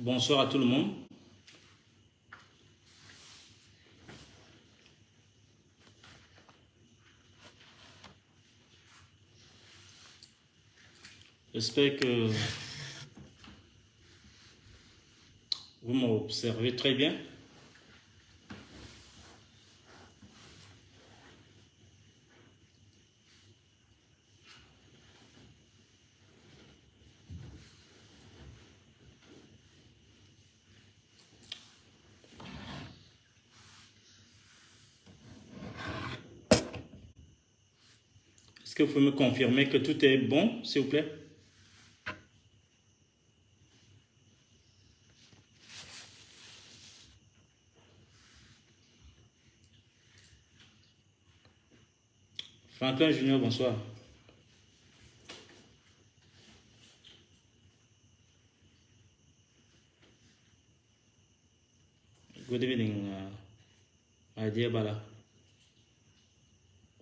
Bonsoir à tout le monde. J'espère que vous m'observez très bien. Est-ce que vous pouvez me confirmer que tout est bon, s'il vous plaît? Franklin Junior, bonsoir. Good evening, my dear Bala.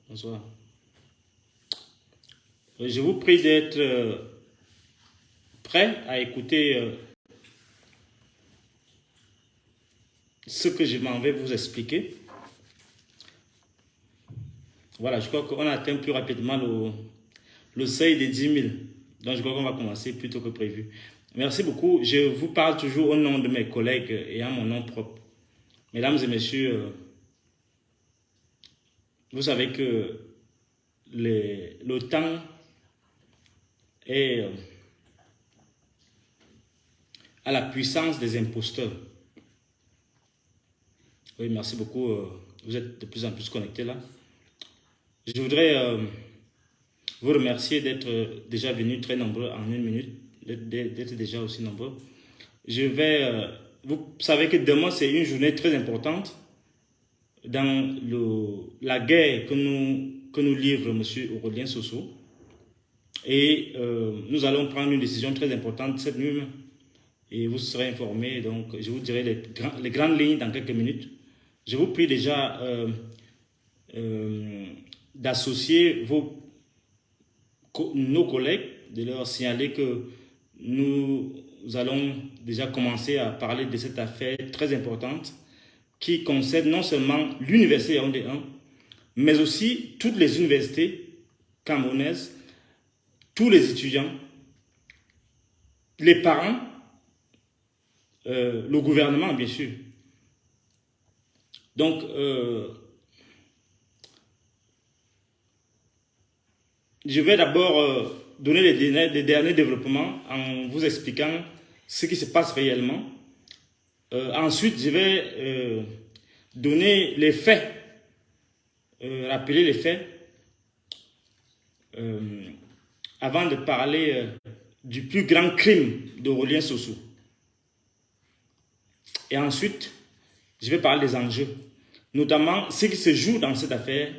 Bonsoir. Je vous prie d'être prêt à écouter ce que je m'en vais vous expliquer. Voilà, je crois qu'on a atteint plus rapidement le seuil des 10 000. Donc, je crois qu'on va commencer plus tôt que prévu. Merci beaucoup. Je vous parle toujours au nom de mes collègues et à mon nom propre. Mesdames et messieurs, vous savez que le temps est à la puissance des imposteurs. Oui, merci beaucoup. Vous êtes de plus en plus connectés là. Je voudrais vous remercier d'être déjà venus très nombreux en une minute, d'être déjà aussi nombreux. Vous savez que demain c'est une journée très importante dans la guerre que nous livre M. Aurélien Soso. Et nous allons prendre une décision très importante cette nuit et vous serez informés. Donc je vous dirai les grandes lignes dans quelques minutes. Je vous prie déjà d'associer nos collègues, de leur signaler que nous allons déjà commencer à parler de cette affaire très importante qui concerne non seulement l'université Yaoundé 1, mais aussi toutes les universités camerounaises, tous les étudiants, les parents, le gouvernement bien sûr. Donc, je vais d'abord donner les derniers développements en vous expliquant ce qui se passe réellement. Ensuite, je vais donner les faits, rappeler les faits, avant de parler du plus grand crime d'Aurélien Soso. Et ensuite, je vais parler des enjeux, notamment ce qui se joue dans cette affaire,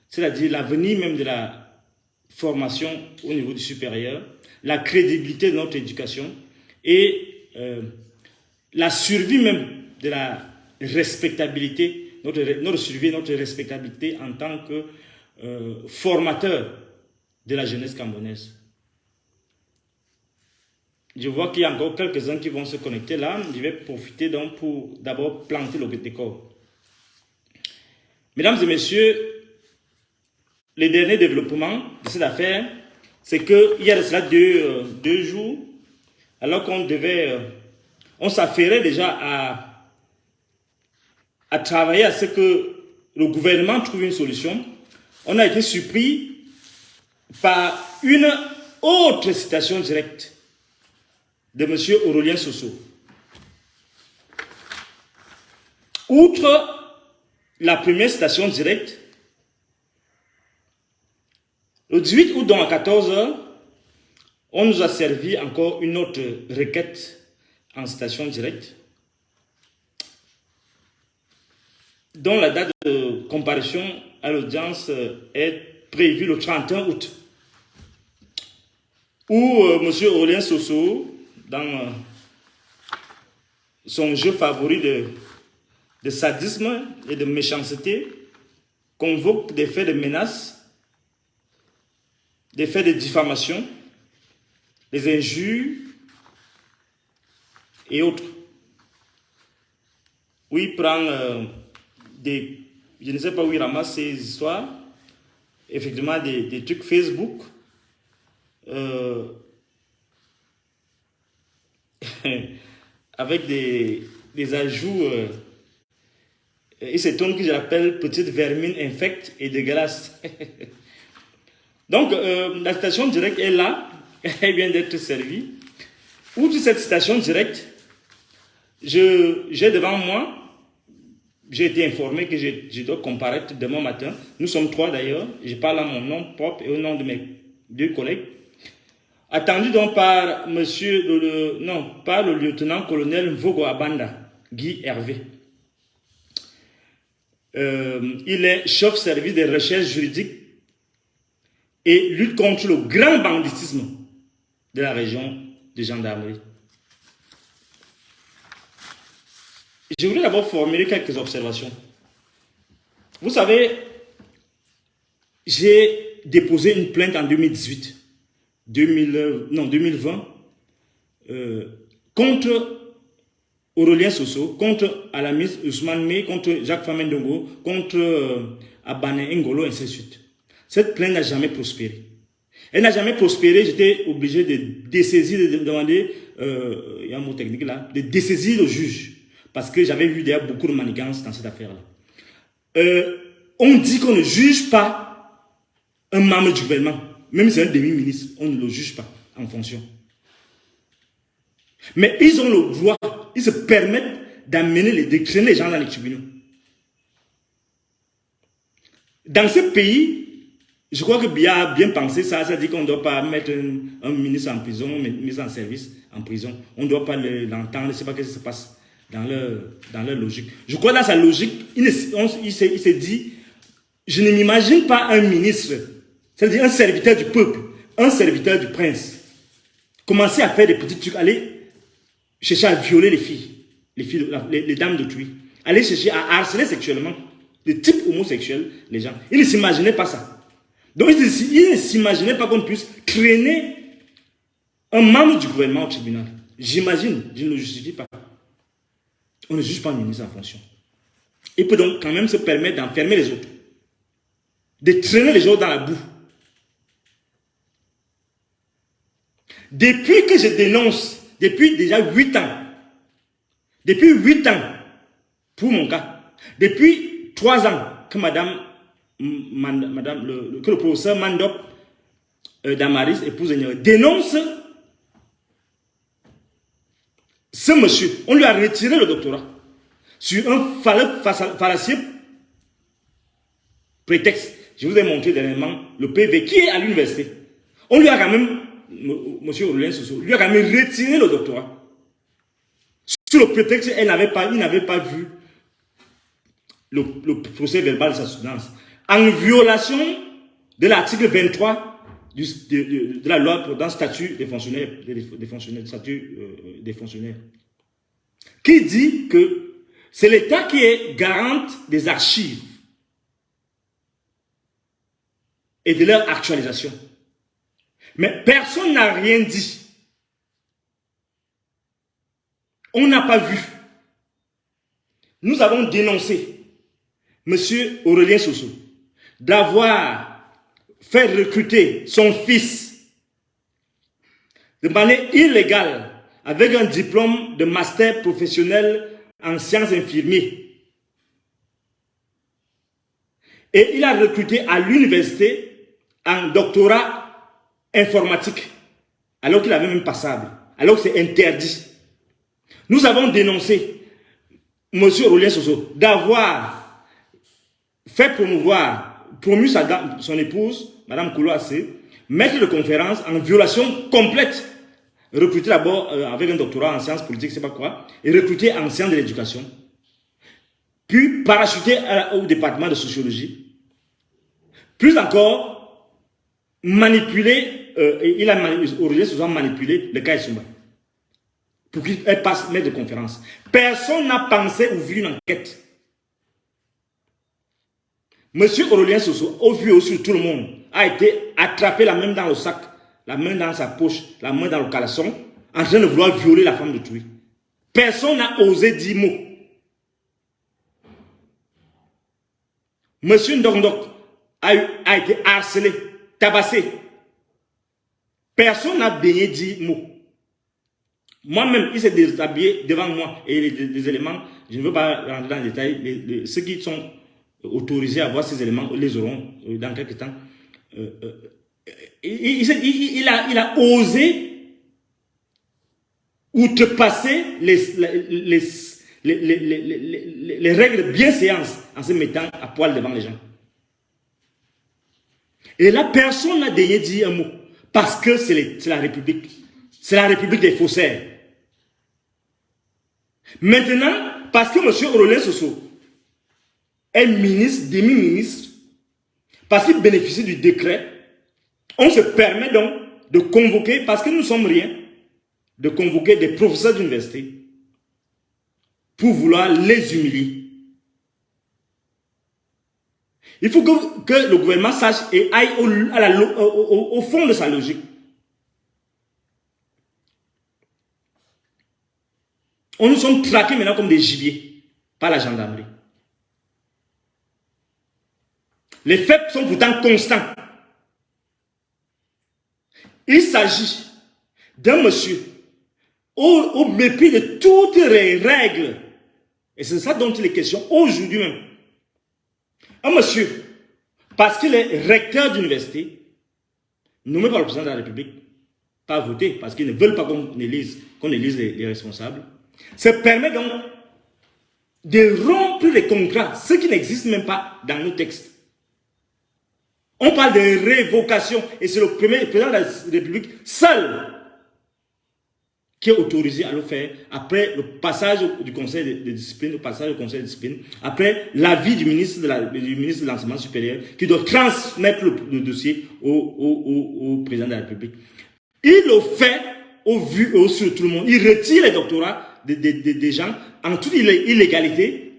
c'est-à-dire l'avenir même de la formation au niveau du supérieur, la crédibilité de notre éducation et la survie même de la respectabilité, notre survie, notre respectabilité en tant que formateur de la jeunesse camerounaise. Je vois qu'il y a encore quelques-uns qui vont se connecter là. Je vais profiter donc pour d'abord planter le décor. Mesdames et messieurs, les derniers développements de cette affaire, c'est qu'il y a de cela deux jours, alors qu'on on s'affairait déjà à travailler à ce que le gouvernement trouve une solution. On a été surpris par une autre citation directe de M. Aurélien Soso. Outre la première citation directe, le 18 août, donc à 14 h, on nous a servi encore une autre requête en citation directe, dont la date de comparution à l'audience est prévue le 31 août, où M. Aurélien Soso, dans son jeu favori de sadisme et de méchanceté, convoque des faits de menaces, des faits de diffamation, des injures et autres. Où il prend je ne sais pas où il ramasse ces histoires, effectivement des trucs Facebook, avec des ajouts, et c'est ton que j'appelle petite vermine infecte et dégueulasse. Donc, la citation directe est là, elle vient d'être servie. Outre cette citation directe, j'ai devant moi, j'ai été informé que je dois comparaître demain matin. Nous sommes 3 d'ailleurs, je parle à mon nom propre et au nom de mes 2 collègues. Attendu donc par par le lieutenant-colonel Mvogo Abanda, Guy Hervé. Il est chef service des recherches juridiques et lutte contre le grand banditisme de la région de gendarmerie. Je voudrais d'abord formuler quelques observations. Vous savez, j'ai déposé une plainte en 2020, contre Aurélien Soso, contre Alamis Ousmane Mey, contre Jacques Famendongo, contre Abane Ngolo, ainsi de suite. Cette plainte n'a jamais prospéré. Elle n'a jamais prospéré, j'étais obligé de dessaisir, de demander, il y a un mot technique là, de dessaisir le juge. Parce que j'avais vu d'ailleurs beaucoup de manigances dans cette affaire-là. On dit qu'on ne juge pas un membre du gouvernement. Même si c'est un demi-ministre, on ne le juge pas en fonction. Mais ils ont le droit, ils se permettent d'amener, de traîner les gens dans les tribunaux. Dans ce pays, je crois que Biya a bien pensé ça, ça dit qu'on ne doit pas mettre un ministre en prison, mis en service en prison. On ne doit pas l'entendre, je ne sais pas ce qui se passe dans leur logique. Je crois que dans sa logique, il s'est dit, je ne m'imagine pas un ministre, c'est-à-dire un serviteur du peuple, un serviteur du prince, commencer à faire des petits trucs, aller chercher à violer les dames d'autrui, aller chercher à harceler sexuellement, de type homosexuel, les gens. Il ne s'imaginait pas ça. Donc, il ne s'imaginait pas qu'on puisse traîner un membre du gouvernement au tribunal. J'imagine, je ne le justifie pas. On ne juge pas un ministre en fonction. Il peut donc quand même se permettre d'enfermer les autres, de traîner les gens dans la boue. Depuis que je dénonce, depuis déjà 8 ans, pour mon cas, depuis 3 ans que que le professeur Mandop Damaris, épouse dénonce ce monsieur, on lui a retiré le doctorat sur un fallacieux prétexte. Je vous ai montré dernièrement le PV qui est à l'université. On lui a quand même, monsieur Aurélien Soso, lui a quand même retiré le doctorat. Sur le prétexte qu'il n'avait pas vu le procès verbal de sa soutenance. En violation de l'article 23 de la loi pour le statut des fonctionnaires, qui dit que c'est l'État qui est garante des archives et de leur actualisation. Mais personne n'a rien dit. On n'a pas vu. Nous avons dénoncé M. Aurélien Soso d'avoir fait recruter son fils de manière illégale avec un diplôme de master professionnel en sciences infirmières. Et il a recruté à l'université un doctorat informatique, alors qu'il avait même passable, alors que c'est interdit. Nous avons dénoncé M. Aurélien Soso d'avoir fait promu son épouse, Mme Koulouassé, maître de conférence en violation complète, recruté d'abord avec un doctorat en sciences politiques, je ne sais pas quoi, et recruté en sciences de l'éducation, puis parachuté au département de sociologie, plus encore manipulé, Aurélien Soso a manipulé le cas Issoumba pour qu'il passe maître de conférence. Personne n'a pensé ouvrir une enquête. Monsieur Aurélien Soso, au vu aussi de tout le monde, a été attrapé la main dans le sac, la main dans sa poche, la main dans le caleçon, en train de vouloir violer la femme d'autrui. Personne n'a osé dire mot. Monsieur Ndongdok a été harcelé, tabassé. Personne n'a daigné dire mot. Moi-même, il s'est déshabillé devant moi. Et les éléments, je ne veux pas rentrer dans les détails, ceux qui sont autorisés à voir ces éléments, les auront dans quelques temps. Il a osé outrepasser les règles de bienséance en se mettant à poil devant les gens. Et là, personne n'a daigné dire un mot. Parce que c'est la République. C'est la République des faussaires. Maintenant, parce que M. Aurélien Soso est ministre, demi-ministre, parce qu'il bénéficie du décret, on se permet donc de convoquer, parce que nous ne sommes rien, de convoquer des professeurs d'université pour vouloir les humilier. Il faut que le gouvernement sache et aille au fond de sa logique. On nous sommes traqués maintenant comme des gibiers par la gendarmerie. Les faits sont pourtant constants. Il s'agit d'un monsieur au mépris de toutes les règles. Et c'est ça dont il est question aujourd'hui même. Un monsieur, parce qu'il est recteur d'université, nommé par le président de la République, pas voté, parce qu'ils ne veulent pas qu'on élise les responsables, se permet donc de rompre les contrats, ce qui n'existe même pas dans nos textes. On parle de révocation, et c'est le président de la République seul qui est autorisé à le faire après le passage du conseil de discipline, après l'avis du ministre de l'enseignement supérieur, qui doit transmettre le dossier au président de la République. Il le fait au sur tout le monde. Il retire les doctorats des gens en toute illégalité.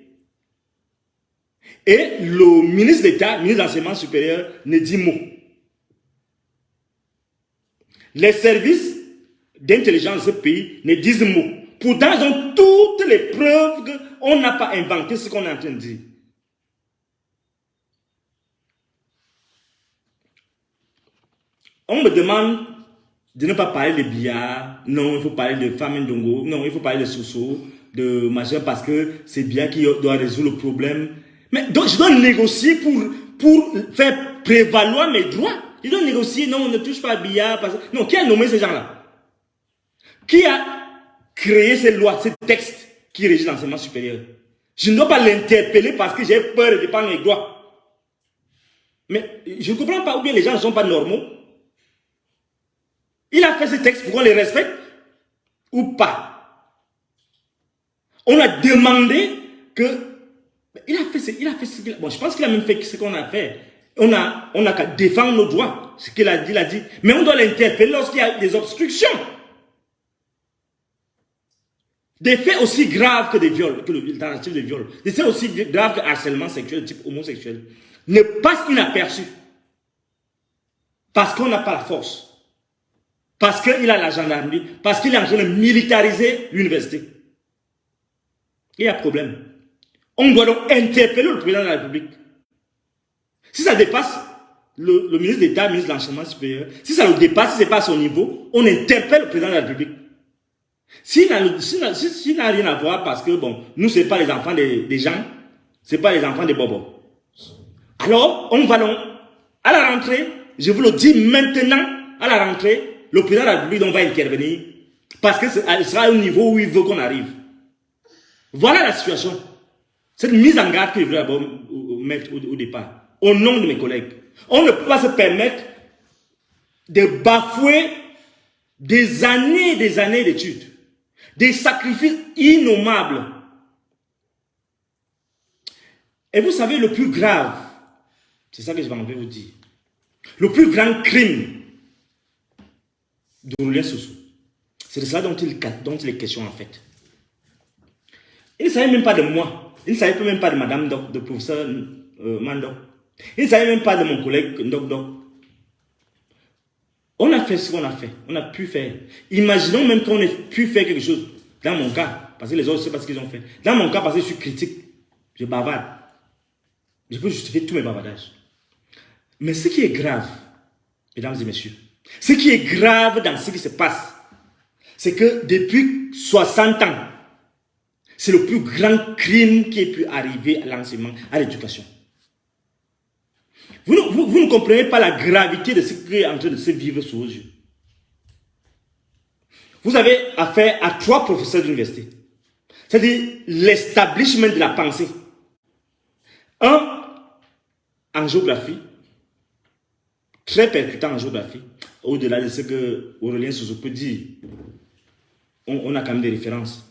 Et le ministre d'État, ministre de l'enseignement supérieur, ne dit mot. Les services d'intelligence de ce pays ne disent mot. Pourtant, ils ont toutes les preuves qu'on n'a pas inventé ce qu'on est en train de dire. On me demande de ne pas parler de billard. Non, il faut parler de Femme Ndongo. Non, il faut parler de Soso, de machin, parce que c'est bien qui doit résoudre le problème. Mais donc, je dois négocier pour faire prévaloir mes droits. Je dois négocier, non, on ne touche pas à billard. Non, qui a nommé ces gens-là? Qui a créé ces lois, ces textes qui régissent l'enseignement supérieur? Je ne dois pas l'interpeller parce que j'ai peur de défendre mes droits. Mais je ne comprends pas, ou bien les gens ne sont pas normaux. Il a fait ces textes pour qu'on les respecte ou pas. On a demandé que... Il a fait ce qu'il a... Bon, je pense qu'il a même fait ce qu'on a fait. On a qu'à défendre nos droits. Ce qu'il a dit, il a dit. Mais on doit l'interpeller lorsqu'il y a des obstructions. Des faits aussi graves que des viols, que le tentative de viol. Des faits aussi graves que le harcèlement sexuel de type homosexuel. Ne passe inaperçu. Parce qu'on n'a pas la force. Parce qu'il a la gendarmerie. Parce qu'il est en train de militariser l'université. Il y a problème. On doit donc interpeller le président de la République. Si ça dépasse le ministre d'État, le ministre de l'Enseignement supérieur, si ça le dépasse, si ce n'est pas à son niveau, on interpelle le président de la République. S'il n'a rien à voir, parce que, bon, nous, ce n'est pas les enfants des gens, ce n'est pas les enfants des bobos. Alors, on va donc, à la rentrée, je vous le dis maintenant, à la rentrée, le président de la République va intervenir, parce que ce sera au niveau où il veut qu'on arrive. Voilà la situation. Cette mise en garde que je voulais mettre au départ, au nom de mes collègues. On ne peut pas se permettre de bafouer des années d'études, des sacrifices innommables. Et vous savez, le plus grave, c'est ça que je vais envie de vous dire, le plus grand crime d'Aurélien Soso, c'est de cela dont il est question en fait. Il ne savait même pas de moi. Il ne savait même pas de madame de professeur Mando. Il ne savait même pas de mon collègue Doc. On a fait ce qu'on a fait. On a pu faire. Imaginons même qu'on ait pu faire quelque chose. Dans mon cas, parce que les autres, je ne sais pas ce qu'ils ont fait. Dans mon cas, parce que je suis critique, je bavarde. Je peux justifier tous mes bavardages. Mais ce qui est grave, mesdames et messieurs, ce qui est grave dans ce qui se passe, c'est que depuis 60 ans, c'est le plus grand crime qui ait pu arriver à l'enseignement, à l'éducation. Vous ne comprenez pas la gravité de ce qui est en train de se vivre sous vos yeux. Vous avez affaire à 3 professeurs d'université. C'est-à-dire l'establishment de la pensée. Un en géographie, très percutant en géographie, au-delà de ce que Aurélien Soso peut dire. On a quand même des références.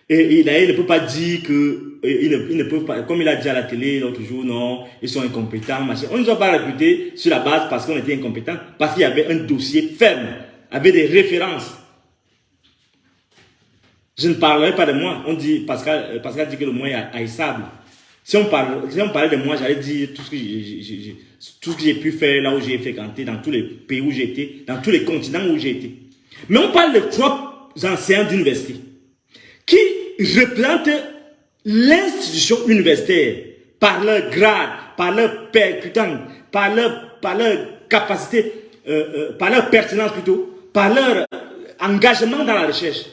Et il ne peut pas dire que, il ne peut pas, comme il a dit à la télé l'autre jour, non, ils sont incompétents, machin. On ne nous a pas recrutés sur la base parce qu'on était incompétents, parce qu'il y avait un dossier ferme, avec des références. Je ne parlerai pas de moi. On dit, Pascal dit que le moi est haïssable. Si on parlait de moi, j'allais dire tout ce que j'ai pu faire là où j'ai fréquenté, dans tous les pays où j'ai été, dans tous les continents où j'ai été. Mais on parle de 3 enseignants d'université qui représentent l'institution universitaire par leur grade, par leur percutant, par leur capacité, par leur pertinence plutôt, par leur engagement dans la recherche.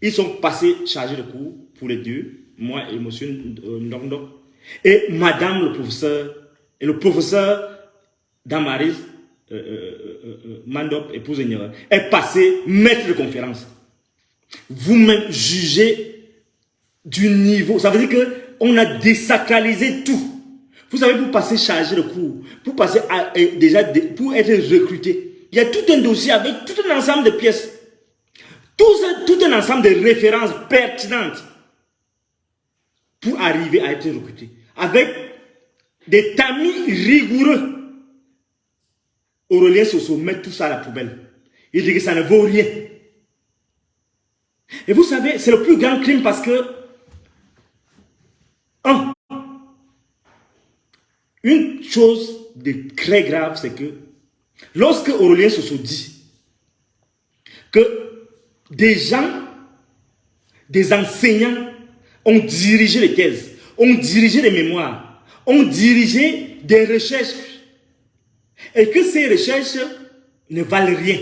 Ils sont passés chargés de cours pour les 2, moi et M. Ndongdo, et Madame le professeur, et le professeur Damaris Mandop, épouse ignorante, est passé maître de conférence. Vous-même jugez du niveau. Ça veut dire qu'on a désacralisé tout. Vous savez, pour passer chargé de cours, pour passer pour être recruté, il y a tout un dossier avec tout un ensemble de pièces. Tout un ensemble de références pertinentes pour arriver à être recruté. Avec des tamis rigoureux. Aurélien Soso met tout ça à la poubelle. Il dit que ça ne vaut rien. Et vous savez, c'est le plus grand crime parce que une chose de très grave, c'est que lorsque Aurélien Soso dit que des gens, des enseignants ont dirigé les thèses, ont dirigé les mémoires, ont dirigé des recherches et que ces recherches ne valent rien.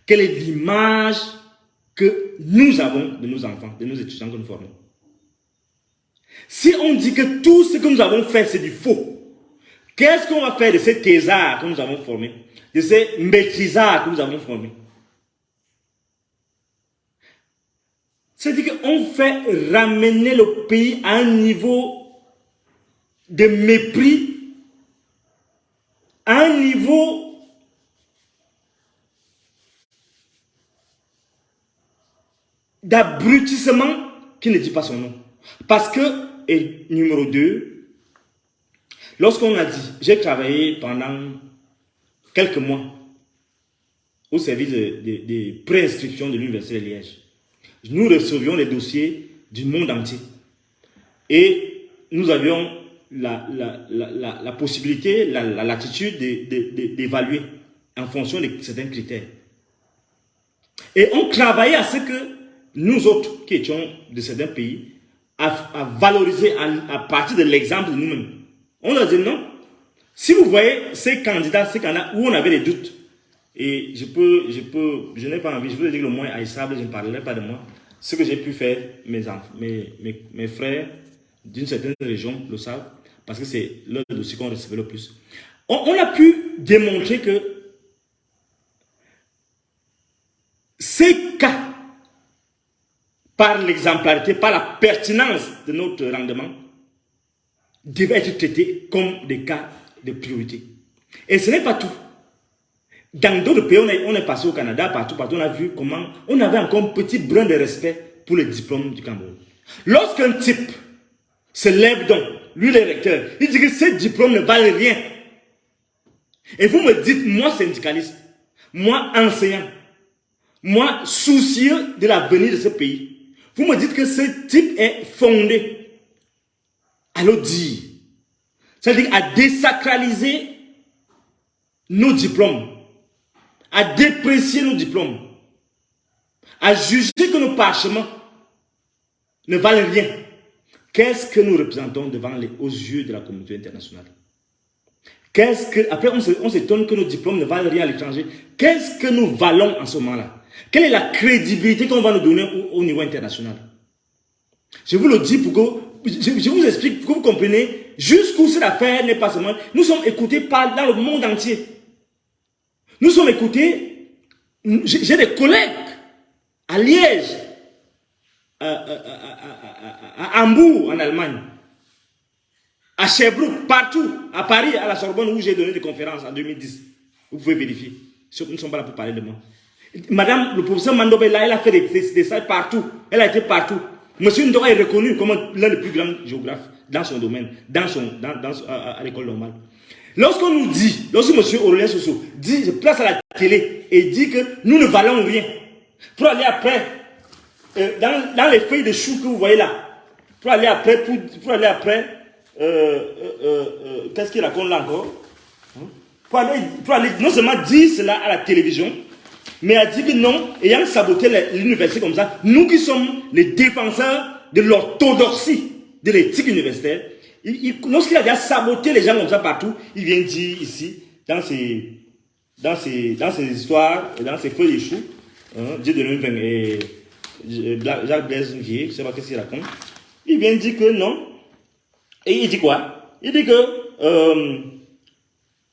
Quelle est l'image que nous avons de nos enfants, de nos étudiants que nous formons? Si on dit que tout ce que nous avons fait, c'est du faux, qu'est-ce qu'on va faire de ces thésards que nous avons formés, de ces maîtrisards que nous avons formés? C'est-à-dire qu'on fait ramener le pays à un niveau de mépris, à un niveau d'abrutissement qui ne dit pas son nom. Parce que, et numéro 2, lorsqu'on a dit, j'ai travaillé pendant quelques mois au service de préinscription de l'Université de Liège. Nous recevions les dossiers du monde entier. Et nous avions la possibilité, la latitude d'évaluer en fonction de certains critères. Et on travaillait à ce que nous autres, qui étions de certains pays, à valoriser à partir de l'exemple de nous-mêmes. On a dit non. Si vous voyez ces candidats où on avait des doutes, et je n'ai pas envie, je vous ai dit que le moins haïssable, je ne parlerai pas de moi. Ce que j'ai pu faire, mes frères d'une certaine région le savent, parce que c'est leur dossier qu'on recevait le plus. On a pu démontrer que ces cas, par l'exemplarité, par la pertinence de notre rendement, devaient être traités comme des cas de priorité. Et ce n'est pas tout. Dans d'autres pays, on est passé au Canada, partout, on a vu comment on avait encore un petit brin de respect pour le diplôme du Cameroun. Lorsqu'un type se lève donc, lui le recteur, il dit que ces diplômes ne valent rien. Et vous me dites, moi syndicaliste, moi enseignant, moi soucieux de l'avenir de ce pays, vous me dites que ce type est fondé à le dire. C'est-à-dire à désacraliser nos diplômes, à déprécier nos diplômes, à juger que nos parchemins ne valent rien. Qu'est-ce que nous représentons aux yeux de la communauté internationale? Après, on s'étonne que nos diplômes ne valent rien à l'étranger. Qu'est-ce que nous valons en ce moment-là? Quelle est la crédibilité qu'on va nous donner au niveau international? Je vous le dis pour que je vous explique, pour que vous compreniez jusqu'où cette affaire n'est pas seulement. Nous sommes écoutés dans le monde entier. Nous sommes écoutés. J'ai des collègues à Liège, à Hambourg en Allemagne, à Sherbrooke, partout, à Paris, à la Sorbonne où j'ai donné des conférences en 2010. Vous pouvez vérifier. Nous ne sommes pas là pour parler de moi. Madame, le professeur Mandobe, là, elle a fait des salles partout. Elle a été partout. Monsieur Ndora est reconnu comme l'un des plus grands géographes dans son domaine, à l'école normale. Lorsqu'on nous dit, lorsque monsieur Aurélien Soso dit, je place à la télé et dit que nous ne valons rien, pour aller après, dans les feuilles de chou que vous voyez là, pour aller après, qu'est-ce qu'il raconte là encore? Pour aller non seulement dire cela à la télévision, mais a dit que non, ayant saboté l'université comme ça, nous qui sommes les défenseurs de l'orthodoxie de l'éthique universitaire, lorsqu'il a déjà saboté les gens comme ça partout, il vient dire ici, dans ses histoires, dans ses feuilles de chou, Dieu de l'Univers et Jacques Blaise, je ne sais pas qu'est-ce qu'il raconte, il vient dire que non, et il dit quoi? Il dit que,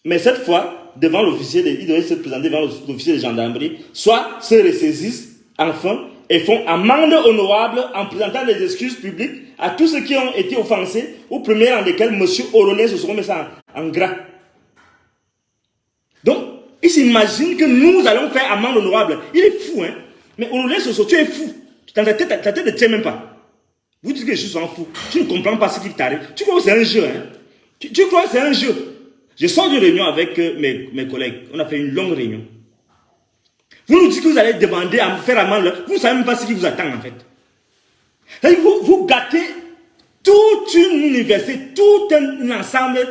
mais cette fois, devant l'officier, il devait se présenter devant l'officier de gendarmerie, soit se ressaisissent enfin et font amende honorable en présentant des excuses publiques à tous ceux qui ont été offensés, au premier rang desquels M. Aurélien se seront mis ça en gras. Donc, il s'imagine que nous allons faire amende honorable. Il est fou, hein. Mais Aurélien Soso, tu es fou. Ta tête ne tient même pas. Vous dites que je suis un fou. Tu ne comprends pas ce qui t'arrive. Tu crois que c'est un jeu, hein. Tu crois que c'est un jeu. Je sors d'une réunion avec mes collègues. On a fait une longue réunion. Vous nous dites que vous allez demander à faire amende. Vous ne savez même pas ce qui vous attend, en fait. Vous gâtez toute une université, tout un ensemble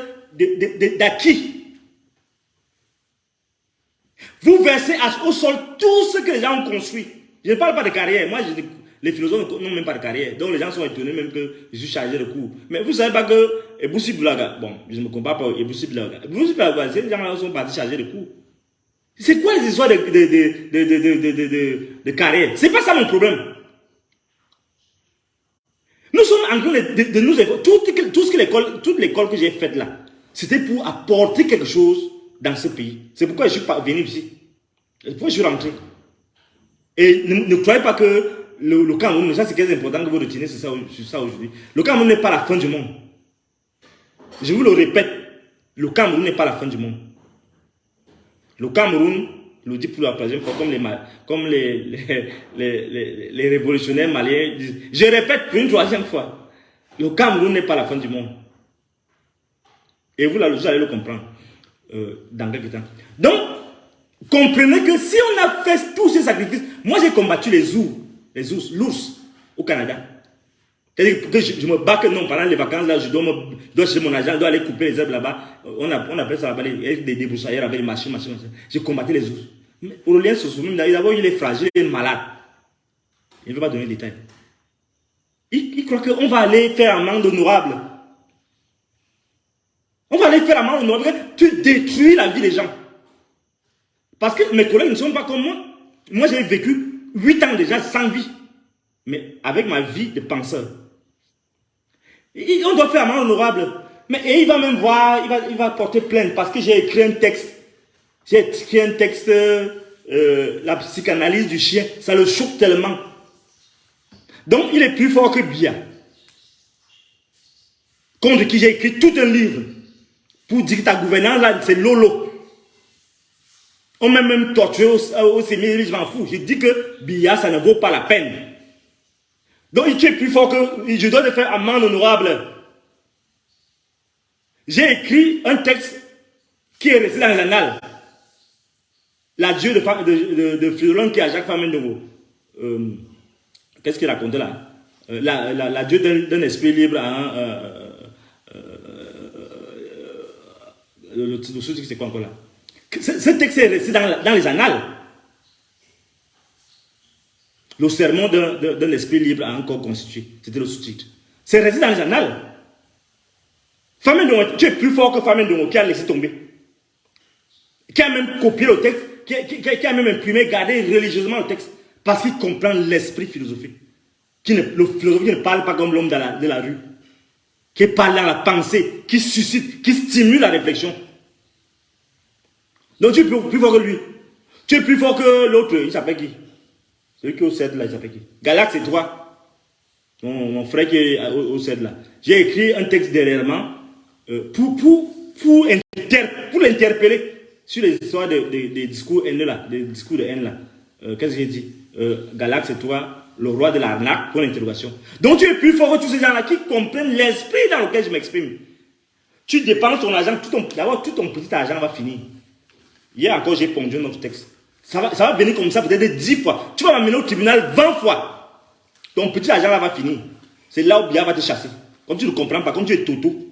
d'acquis. Vous versez au sol tout ce que les gens ont construit. Je ne parle pas de carrière. Moi, les philosophes n'ont même pas de carrière. Donc les gens sont étonnés même que je suis chargé de cours. Mais vous ne savez pas que Eboussi Boulaga, bon, je ne me compare pas à Eboussi Boulaga. Eboussi Boulaga, ces gens-là sont partis chargés de cours. C'est quoi les histoires de carrière? C'est pas ça mon problème. Nous sommes en train de nous écouter. Toute l'école que j'ai faite là, c'était pour apporter quelque chose dans ce pays. C'est pourquoi je suis venu ici. C'est pourquoi je suis rentré. Et ne croyez pas que le Cameroun, ça c'est très important que vous reteniez sur ça aujourd'hui. Le Cameroun n'est pas la fin du monde. Je vous le répète, le Cameroun n'est pas la fin du monde. Le Cameroun, je le dis pour la troisième fois, comme les révolutionnaires maliens disent. Je répète pour une troisième fois, le Cameroun n'est pas la fin du monde. Et vous allez le comprendre dans quelques temps. Donc, comprenez que si on a fait tous ces sacrifices, moi j'ai combattu l'ours au Canada. C'est-à-dire que je me bats que non, pendant les vacances, là, je dois chercher mon agent, je dois aller couper les herbes là-bas. On appelle ça là-bas des débroussailleurs avec les machines. J'ai combattu les ours. Mais Aurélien Soso, d'abord, il est fragile, il est malade. Il ne veut pas donner de détails. Il croit qu'on va aller faire amende honorable. On va aller faire amende honorable. Tu détruis la vie des gens. Parce que mes collègues ne sont pas comme moi. Moi, j'ai vécu 8 ans déjà sans vie. Mais avec ma vie de penseur. On doit faire amende honorable. Et il va même voir, il va porter plainte parce que j'ai écrit un texte. J'ai écrit un texte, la psychanalyse du chien. Ça le choque tellement. Donc, il est plus fort que Biya. Contre qui j'ai écrit tout un livre. Pour dire que ta gouvernance, là, c'est Lolo. On m'a même torturé au séminaire, je m'en fous. Je dis que Biya, ça ne vaut pas la peine. Donc, il est plus fort que... Je dois le faire amende honorable. J'ai écrit un texte qui est resté dans les annales. L'adieu de Fleurón qui est à Jacques Famendongo. Qu'est-ce qu'il racontait là? L'adieu d'un esprit libre à le souci, c'est quoi encore là? Ce texte est resté dans les annales. Le sermon d'un esprit libre a encore constitué. C'était le sous-titre. C'est resté dans les annales. Famille Ndongo, tu es plus fort que Famille Ndongo qui a laissé tomber. Qui a même copié le texte, qui a même imprimé, gardé religieusement le texte. Parce qu'il comprend l'esprit philosophique. Le philosophe qui ne parle pas comme l'homme de la rue. Qui parle dans la pensée, qui suscite, qui stimule la réflexion. Donc tu es plus fort que lui. Tu es plus fort que l'autre. Il s'appelle qui? Celui qui est au CED là, il s'appelle qui? Galax, c'est toi. Mon frère qui est au CED là. J'ai écrit un texte dernièrement pour l'interpeller sur les histoires des discours haineux là, des discours de haine là. Qu'est-ce que j'ai dit? Galax, c'est toi, le roi de l'arnaque, pour l'interrogation. Donc tu es plus fort que tous ces gens-là qui comprennent l'esprit dans lequel je m'exprime. Tu dépenses ton argent, d'abord tout ton petit argent va finir. Hier encore, j'ai pondu un autre texte. Ça va venir comme ça peut-être 10 fois. Tu vas m'amener au tribunal 20 fois. Ton petit argent là va finir. C'est là où Bia va te chasser. Comme tu ne comprends pas, comme tu es toto.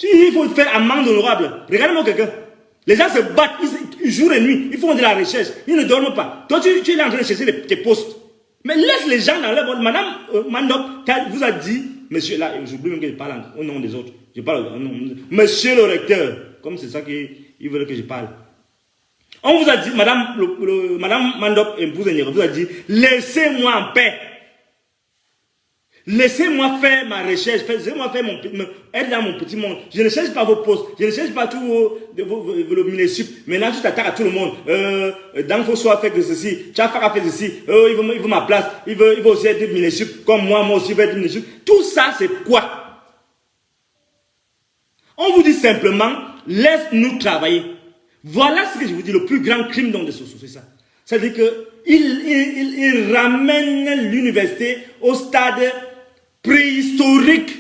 Il faut faire amende honorable. Regarde-moi quelqu'un. Les gens se battent, ils jour et nuit, ils font de la recherche, ils ne dorment pas. Toi, tu es en train de chercher tes postes. Mais laisse les gens dans leur monde. Madame Mandop vous a dit, monsieur, là, j'oublie même que je parle au nom des autres. Je parle au nom. Monsieur le recteur, comme c'est ça qu'ils veulent que je parle. On vous a dit, madame Mandop vous a dit, laissez-moi en paix. Laissez-moi faire ma recherche, laissez-moi faire être dans mon petit monde. Je ne cherche pas vos postes, je ne cherche pas tout le ministère. Maintenant, tu t'attaques à tout le monde. Dans vos soins, fait que ceci, Tchafara fait ceci, il veut ma place, il veut aussi être ministre, comme moi aussi, je veux être ministre. Tout ça, c'est quoi? On vous dit simplement, laisse-nous travailler. Voilà ce que je vous dis, le plus grand crime dans des sociétés, c'est ça. C'est-à-dire qu'il ramène l'université au stade préhistorique,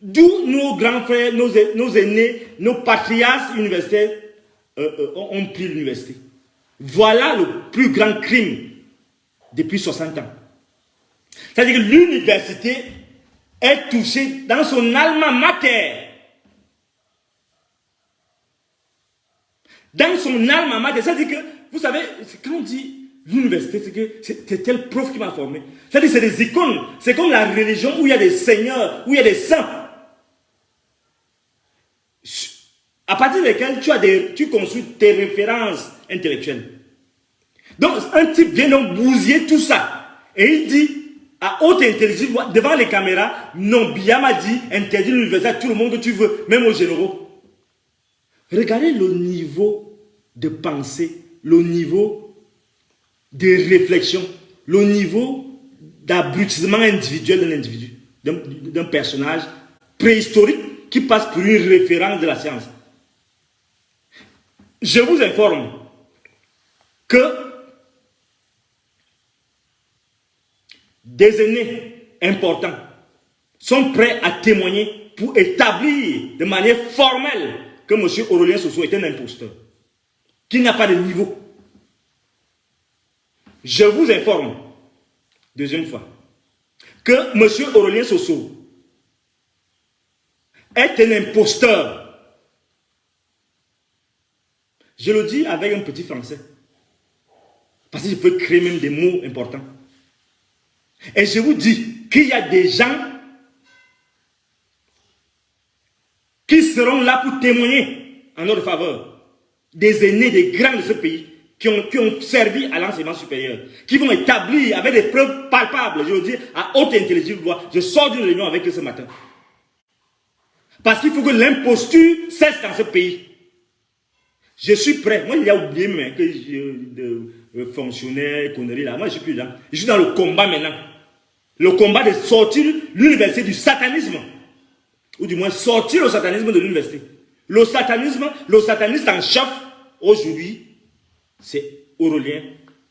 d'où nos grands frères, nos aînés, nos patriarches universitaires ont pris l'université. Voilà le plus grand crime depuis 60 ans. C'est-à-dire que l'université est touchée dans son alma mater. Dans son alma mater, c'est-à-dire que, vous savez, quand on dit l'université, c'est que c'est tel prof qui m'a formé. C'est-à-dire que c'est des icônes. C'est comme la religion où il y a des seigneurs, où il y a des saints. À partir desquels tu construis tes références intellectuelles. Donc, un type vient donc bousiller tout ça. Et il dit, à haute intelligence, devant les caméras, non, Bia m'a dit, interdit l'université à tout le monde que tu veux, même aux généraux. Regardez le niveau de pensée, le niveau de réflexion, le niveau d'abrutissement individuel d'un individu, d'un personnage préhistorique qui passe pour une référence de la science. Je vous informe que des aînés importants sont prêts à témoigner pour établir de manière formelle que M. Aurélien Soso est un imposteur, qu'il n'a pas de niveau. Je vous informe, deuxième fois, que M. Aurélien Soso est un imposteur. Je le dis avec un petit français, parce que je peux créer même des mots importants. Et je vous dis qu'il y a des gens qui seront là pour témoigner en notre faveur. Des aînés, des grands de ce pays, qui ont servi à l'enseignement supérieur, qui vont établir avec des preuves palpables, je veux dire, à haute intelligence. Je sors d'une réunion avec eux ce matin. Parce qu'il faut que l'imposture cesse dans ce pays. Je suis prêt. Moi, il a oublié mais que de fonctionnaire, conneries là. Moi, je suis plus là. Je suis dans le combat maintenant. Le combat de sortir l'université du satanisme. Ou du moins sortir le satanisme de l'université. Le satanisme en chef, aujourd'hui, c'est Aurélien.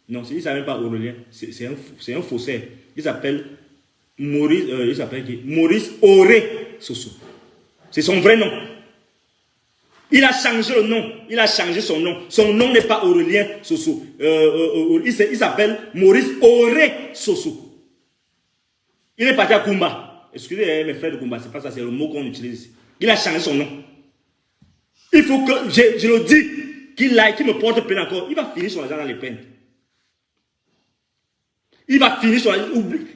Non, il ne s'appelle pas Aurélien. C'est un faussaire. Il s'appelle Maurice Auré Soso. C'est son vrai nom. Il a changé le nom. Il a changé son nom. Son nom n'est pas Aurélien Soso. Il s'appelle Maurice Auré Soso. Il est parti à Kumba. Excusez mes frères de Kumba, c'est pas ça, c'est le mot qu'on utilise ici. Il a changé son nom. Il faut que, je le dis, qui me porte plainte encore, il va finir son argent dans les peines. Il va finir son argent.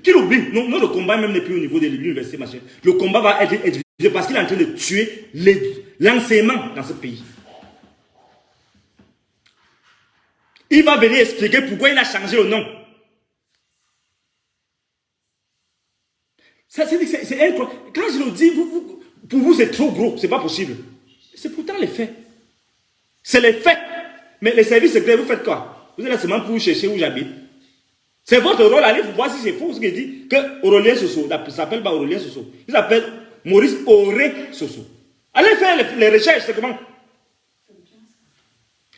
Qu'il oublie. Non, le combat même n'est plus au niveau de l'université, machin. Le combat va être divisé parce qu'il est en train de tuer l'enseignement dans ce pays. Il va venir expliquer pourquoi il a changé le nom. C'est incroyable. Quand je le dis, pour vous c'est trop gros, c'est pas possible. C'est pourtant les faits. C'est les faits. Mais les services secrets, vous faites quoi? Vous êtes là seulement pour chercher où j'habite. C'est votre rôle, allez voir si c'est faux ce qu'il dit. Que Aurélien Soso, il ne s'appelle pas Aurélien Soso. Il s'appelle Maurice Auré Soso. Allez faire les recherches, c'est comment?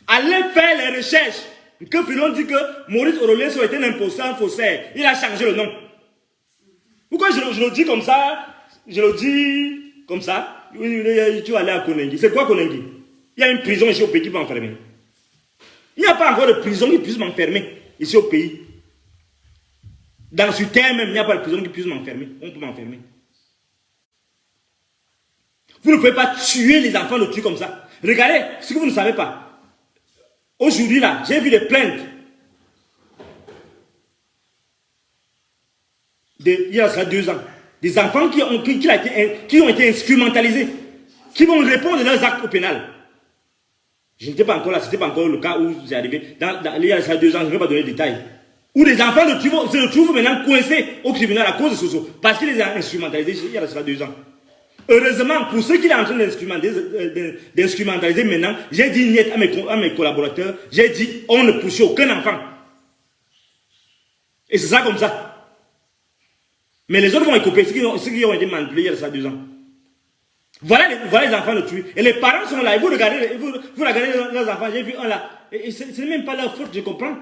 Allez faire les recherches. Que Filon dit que Maurice Aurélien Soso était un imposteur, un faussaire. Il a changé le nom. Pourquoi je le dis comme ça? Je le dis comme ça. Tu vas aller à Konengi. C'est quoi Konengi? Il y a une prison ici au pays qui peut m'enfermer. Il n'y a pas encore de prison qui puisse m'enfermer ici au pays. Dans ce terme même, il n'y a pas de prison qui puisse m'enfermer. On peut m'enfermer. Vous ne pouvez pas tuer les enfants de tuer comme ça. Regardez, ce que vous ne savez pas. Aujourd'hui là, j'ai vu des plaintes. Il y a 2 ans. Des enfants qui ont été instrumentalisés. Qui vont répondre de leurs actes au pénal. Je n'étais pas encore là, ce n'était pas encore le cas où c'est arrivé. Il y a 2 ans, je ne vais pas donner de détails. Où les enfants se retrouvent maintenant coincés au tribunal à cause de Soso. Parce qu'il les a instrumentalisés il y a 2 ans. Heureusement, pour ceux qui sont en train d'instrumentaliser maintenant, j'ai dit niet à mes collaborateurs, j'ai dit on ne poursuit aucun enfant. Et c'est ça comme ça. Mais les autres vont écouper, ceux qui ont été manipulés il y a 2 ans. Voilà les enfants de tuer. Et les parents sont là, et vous regardez leurs enfants, j'ai vu un là. Et ce n'est même pas leur faute, je comprends.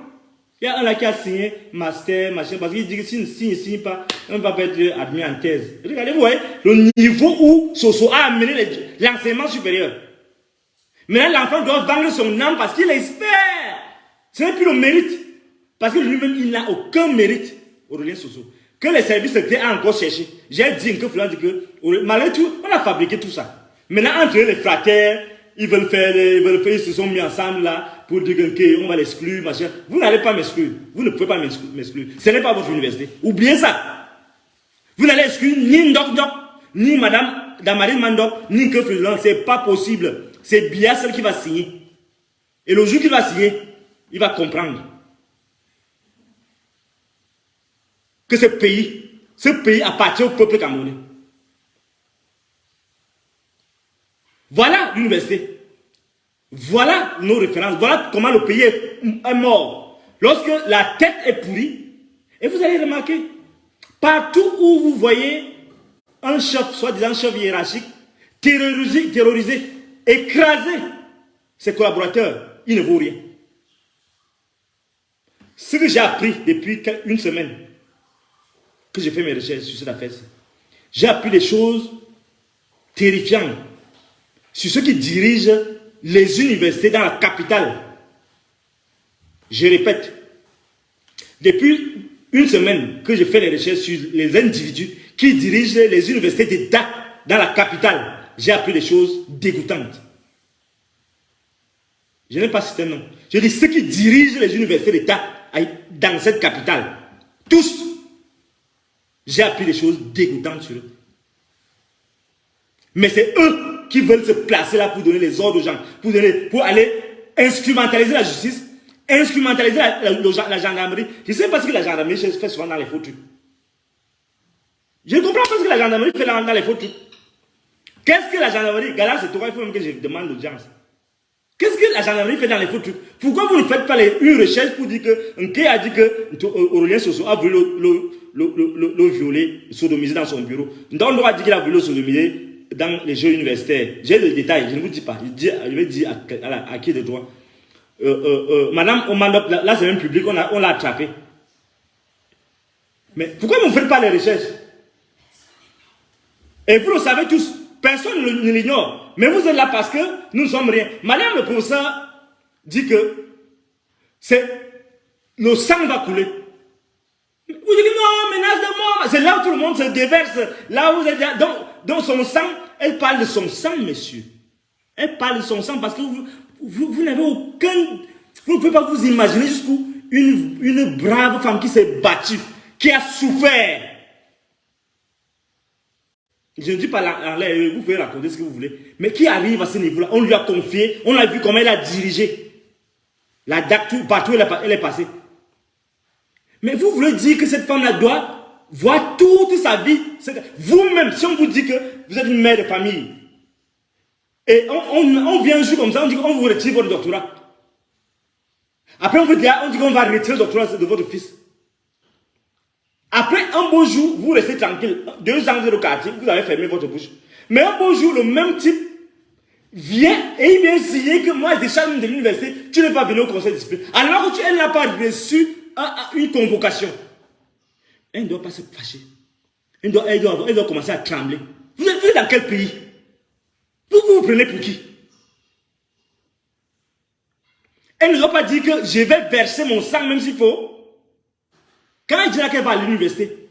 Il y a un là qui a signé master, machin, parce qu'il dit que s'il ne signe pas, on ne va pas être admis en thèse. Regardez, vous voyez, le niveau où Soso a amené l'enseignement supérieur. Maintenant, l'enfant doit vendre son âme parce qu'il espère. Ce n'est plus le mérite. Parce que lui-même, il n'a aucun mérite, Aurélien Soso. Que les services secrets ont encore cherché. J'ai dit que, malgré tout, on a fabriqué tout ça. Maintenant, entre les frères, ils veulent faire, ils se sont mis ensemble là pour dire qu'on va l'exclure, machin. Vous n'allez pas m'exclure. Vous ne pouvez pas m'exclure. Ce n'est pas votre université. Oubliez ça. Vous n'allez exclure ni Ndok Ndok, ni Madame Damari Mandok, ni que Freeland. Ce n'est pas possible. C'est bien celle qui va signer. Et le jour qu'il va signer, il va comprendre que ce pays appartient au peuple camerounais. Voilà l'université. Voilà nos références. Voilà comment le pays est mort. Lorsque la tête est pourrie, et vous allez remarquer, partout où vous voyez un chef, soi-disant chef hiérarchique, terrorisé, écraser ses collaborateurs, il ne vaut rien. Ce que j'ai appris depuis 1 semaine, que j'ai fait mes recherches sur cette affaire, j'ai appris des choses terrifiantes sur ceux qui dirigent les universités dans la capitale. Je répète, depuis 1 semaine que je fais les recherches sur les individus qui dirigent les universités d'État dans la capitale, j'ai appris des choses dégoûtantes. Je n'ai pas cité un nom. Je dis ceux qui dirigent les universités d'État dans cette capitale. Tous. J'ai appris des choses dégoûtantes sur eux. Mais c'est eux qui veulent se placer là pour donner les ordres aux gens, pour aller instrumentaliser la justice, instrumentaliser la gendarmerie. Je ne sais pas ce que la gendarmerie fait souvent dans les faux trucs. Je ne comprends pas ce que la gendarmerie fait dans les faux trucs. Qu'est-ce que la gendarmerie, Galas, c'est toi, il faut même que je demande l'audience. Qu'est-ce que la gendarmerie fait dans les faux trucs? Pourquoi vous ne faites pas une recherche pour dire que Nké a dit que Aurélien Soso a voulu le violer, sodomiser dans son bureau. Donc on doit dire qu'il a voulu le sodomiser dans les jeux universitaires. J'ai le détail, je ne vous dis pas. Je vais dire à qui de droit. Madame Omandop, là c'est même public, on l'a attrapé. Mais pourquoi vous ne faites pas les recherches? Et vous le savez tous, personne ne l'ignore. Mais vous êtes là parce que nous ne sommes rien. Madame le professeur dit que le sang va couler. Vous dites non, menace de mort. C'est là où tout le monde se déverse. Là où vous êtes. Donc son sang, elle parle de son sang, monsieur. Elle parle de son sang parce que vous n'avez aucun... Vous ne pouvez pas vous imaginer jusqu'où une brave femme qui s'est battue, qui a souffert. Je ne dis pas vous pouvez raconter ce que vous voulez, mais qui arrive à ce niveau-là, on lui a confié, on a vu comment elle a dirigé. La DAC, partout elle est passée. Mais vous voulez dire que cette femme-là doit voir toute sa vie. Vous-même, si on vous dit que vous êtes une mère de famille, et on vient un jour comme ça, on dit qu'on vous retire votre doctorat. Après, on dit qu'on va retirer le doctorat de votre fils. Après, un beau jour, vous restez tranquille. 2 ans de quartier, vous avez fermé votre bouche. Mais un beau jour, le même type vient et il vient signer que moi, des charmes de l'université, tu n'es pas venu au conseil de discipline. Alors que elle n'a pas reçu une convocation. Elle ne doit pas se fâcher. Elle doit commencer à trembler. Vous êtes dans quel pays? Vous prenez pour qui? Elle ne doit pas dire que je vais verser mon sang même s'il faut. Quand elle dira qu'elle va à l'université,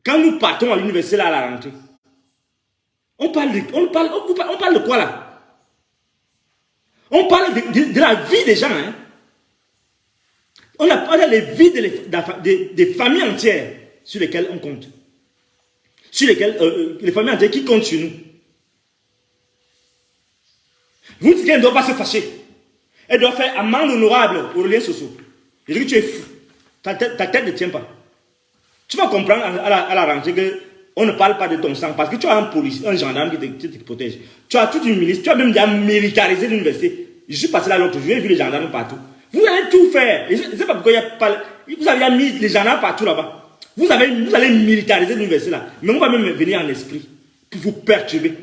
quand nous partons à l'université là à la rentrée, on parle de quoi là? On parle de la vie des gens. Hein? On a les vies des familles entières sur lesquelles on compte. Sur lesquelles les familles entières qui comptent sur nous. Vous dites qu'elle ne doit pas se fâcher. Elle doit faire amende honorable aux liens sociaux. Je dis que tu es fou. Ta tête ne tient pas. Tu vas comprendre à la rentrée qu'on ne parle pas de ton sang parce que tu as un policier, un gendarme qui te protège. Tu as toute une milice, tu as même déjà militarisé l'université. Je suis passé là l'autre jour, j'ai vu les gendarmes partout. Vous allez tout faire. Je ne sais pas pourquoi il n'y a pas. Vous avez mis les gendarmes partout là-bas. Vous allez militariser l'université là. Mais on va même venir en esprit pour vous perturber.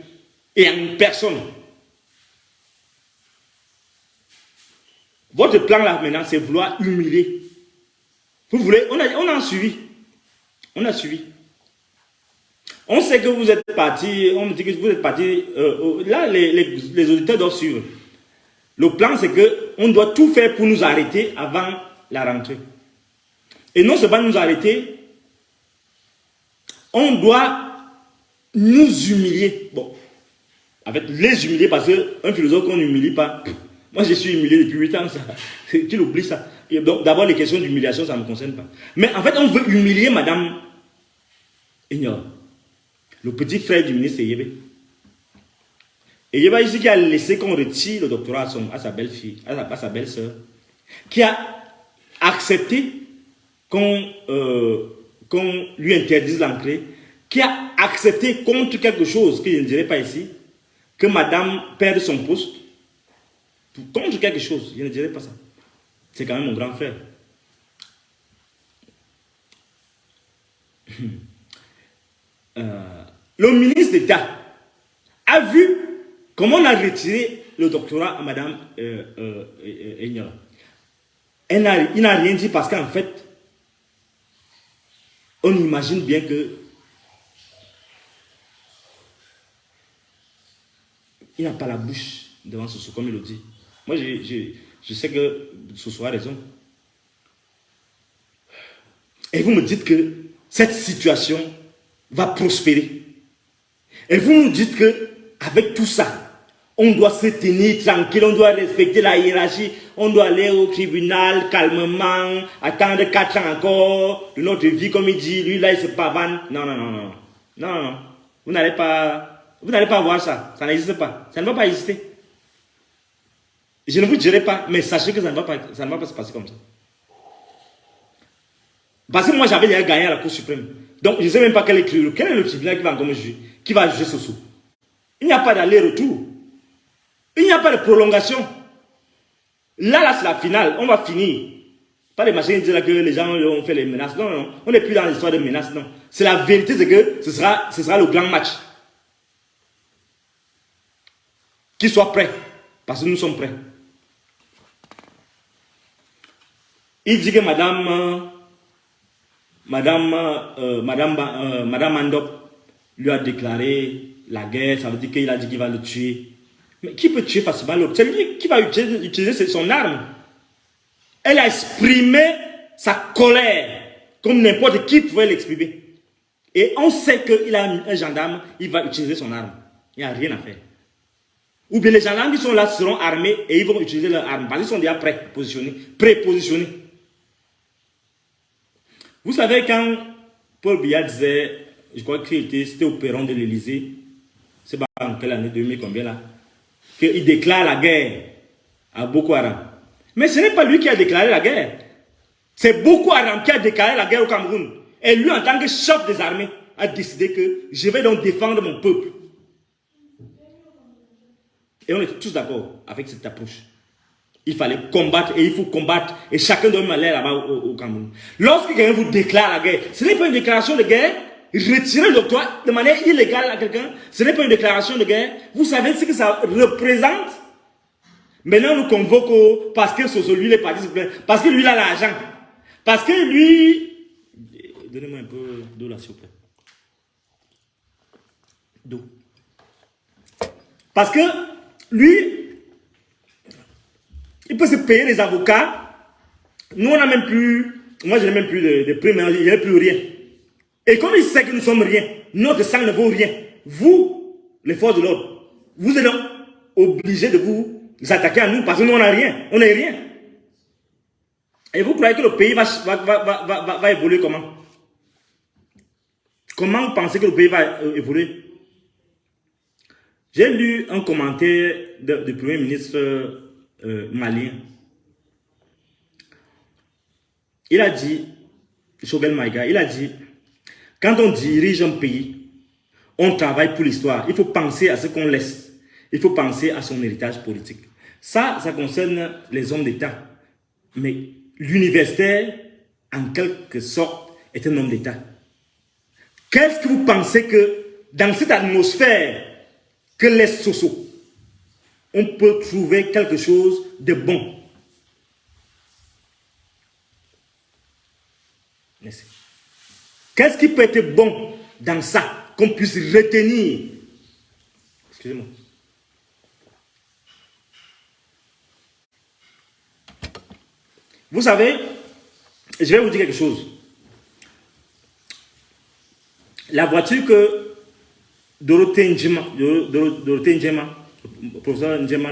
Et en personne. Votre plan là maintenant, c'est vouloir humilier. Vous voulez, on a suivi. On a suivi. On sait que vous êtes parti, on me dit que vous êtes parti. Là, les auditeurs doivent suivre. Le plan, c'est qu'on doit tout faire pour nous arrêter avant la rentrée. Et non seulement nous arrêter, on doit nous humilier. Bon, avec les humilier, parce qu'un philosophe qu'on n'humilie pas. Moi, je suis humilié depuis 8 ans, ça. Tu l'oublies, ça. Donc, d'abord, les questions d'humiliation, ça ne me concerne pas. Mais en fait, on veut humilier Madame Ignore, le petit frère du ministre Eyebe. Eyebe ici qui a laissé qu'on retire le doctorat à sa belle-fille, à sa belle-sœur, qui a accepté qu'on lui interdise l'entrée, qui a accepté contre quelque chose que je ne dirais pas ici, que Madame perde son poste, contre quelque chose, je ne dirais pas ça. C'est quand même mon grand frère. Le ministre d'État a vu comment on a retiré le doctorat à Madame Ignore. Il n'a rien dit parce qu'en fait, on imagine bien que il n'a pas la bouche devant ce comme il le dit. Moi, je sais que Soso a raison. Et vous me dites que cette situation va prospérer. Et vous nous dites que avec tout ça, on doit se tenir tranquille, on doit respecter la hiérarchie, on doit aller au tribunal calmement, attendre 4 ans encore de notre vie, comme il dit, lui là il se pavane. Non, non, non, non. Non, non. Vous n'allez pas voir ça. Ça n'existe pas. Ça ne va pas exister. Je ne vous dirai pas, mais sachez que ça ne va pas se passer comme ça. Parce que moi, j'avais déjà gagné à la Cour suprême. Donc, je ne sais même pas quel est le tribunal qui va encore me juger, qui va juger Soso. Il n'y a pas d'aller-retour. Il n'y a pas de prolongation. Là, c'est la finale. On va finir. Pas les machines qui disent que les gens ont fait les menaces. Non, non, on n'est plus dans l'histoire de menaces. Non. C'est la vérité, c'est que ce sera le grand match. Qu'ils soient prêts. Parce que nous sommes prêts. Il dit que Madame Mandop lui a déclaré la guerre, ça veut dire qu'il a dit qu'il va le tuer. Mais qui peut tuer facilement l'autre? C'est lui qui va utiliser son arme. Elle a exprimé sa colère comme n'importe qui pouvait l'exprimer. Et on sait qu'il a un gendarme, il va utiliser son arme. Il n'y a rien à faire. Ou bien les gendarmes qui sont là seront armés et ils vont utiliser leurs armes. Parce qu'ils sont déjà prépositionnés. Vous savez, quand Paul Biya disait, je crois que c'était au perron de l'Élysée, c'est en quelle année, 2000 combien là, qu'il déclare la guerre à Boko Haram. Mais ce n'est pas lui qui a déclaré la guerre. C'est Boko Haram qui a déclaré la guerre au Cameroun. Et lui, en tant que chef des armées, a décidé que je vais donc défendre mon peuple. Et on est tous d'accord avec cette approche. Il fallait combattre et il faut combattre. Et chacun doit aller là-bas au Cameroun. Lorsque quelqu'un vous déclare la guerre, ce n'est pas une déclaration de guerre. Retirer l'octroi de manière illégale à quelqu'un, ce n'est pas une déclaration de guerre. Vous savez ce que ça représente? Maintenant, on nous convoque parce que Soso, lui, il est parti, parce que lui, il a l'argent. Parce que lui... Donnez-moi un peu d'eau là, s'il vous plaît. D'eau. Parce que lui, il peut se payer les avocats. Nous, on n'a même plus... Moi, je n'ai même plus de primes, il n'y a plus rien. Et comme il sait que nous sommes rien, notre sang ne vaut rien. Vous, les forces de l'ordre, vous êtes donc obligés de vous attaquer à nous parce que nous, on n'a rien. On n'est rien. Et vous croyez que le pays va évoluer comment? Comment vous pensez que le pays va évoluer? J'ai lu un commentaire du Premier ministre malien. Il a dit, Choguel Maïga, il a dit, quand on dirige un pays, on travaille pour l'histoire. Il faut penser à ce qu'on laisse. Il faut penser à son héritage politique. Ça concerne les hommes d'État. Mais l'universitaire, en quelque sorte, est un homme d'État. Qu'est-ce que vous pensez que, dans cette atmosphère que laisse Soso, on peut trouver quelque chose de bon? Merci. Qu'est-ce qui peut être bon dans ça, qu'on puisse retenir? Excusez-moi. Vous savez, je vais vous dire quelque chose. La voiture que Dorothée Ndjema, le professeur Ndjema,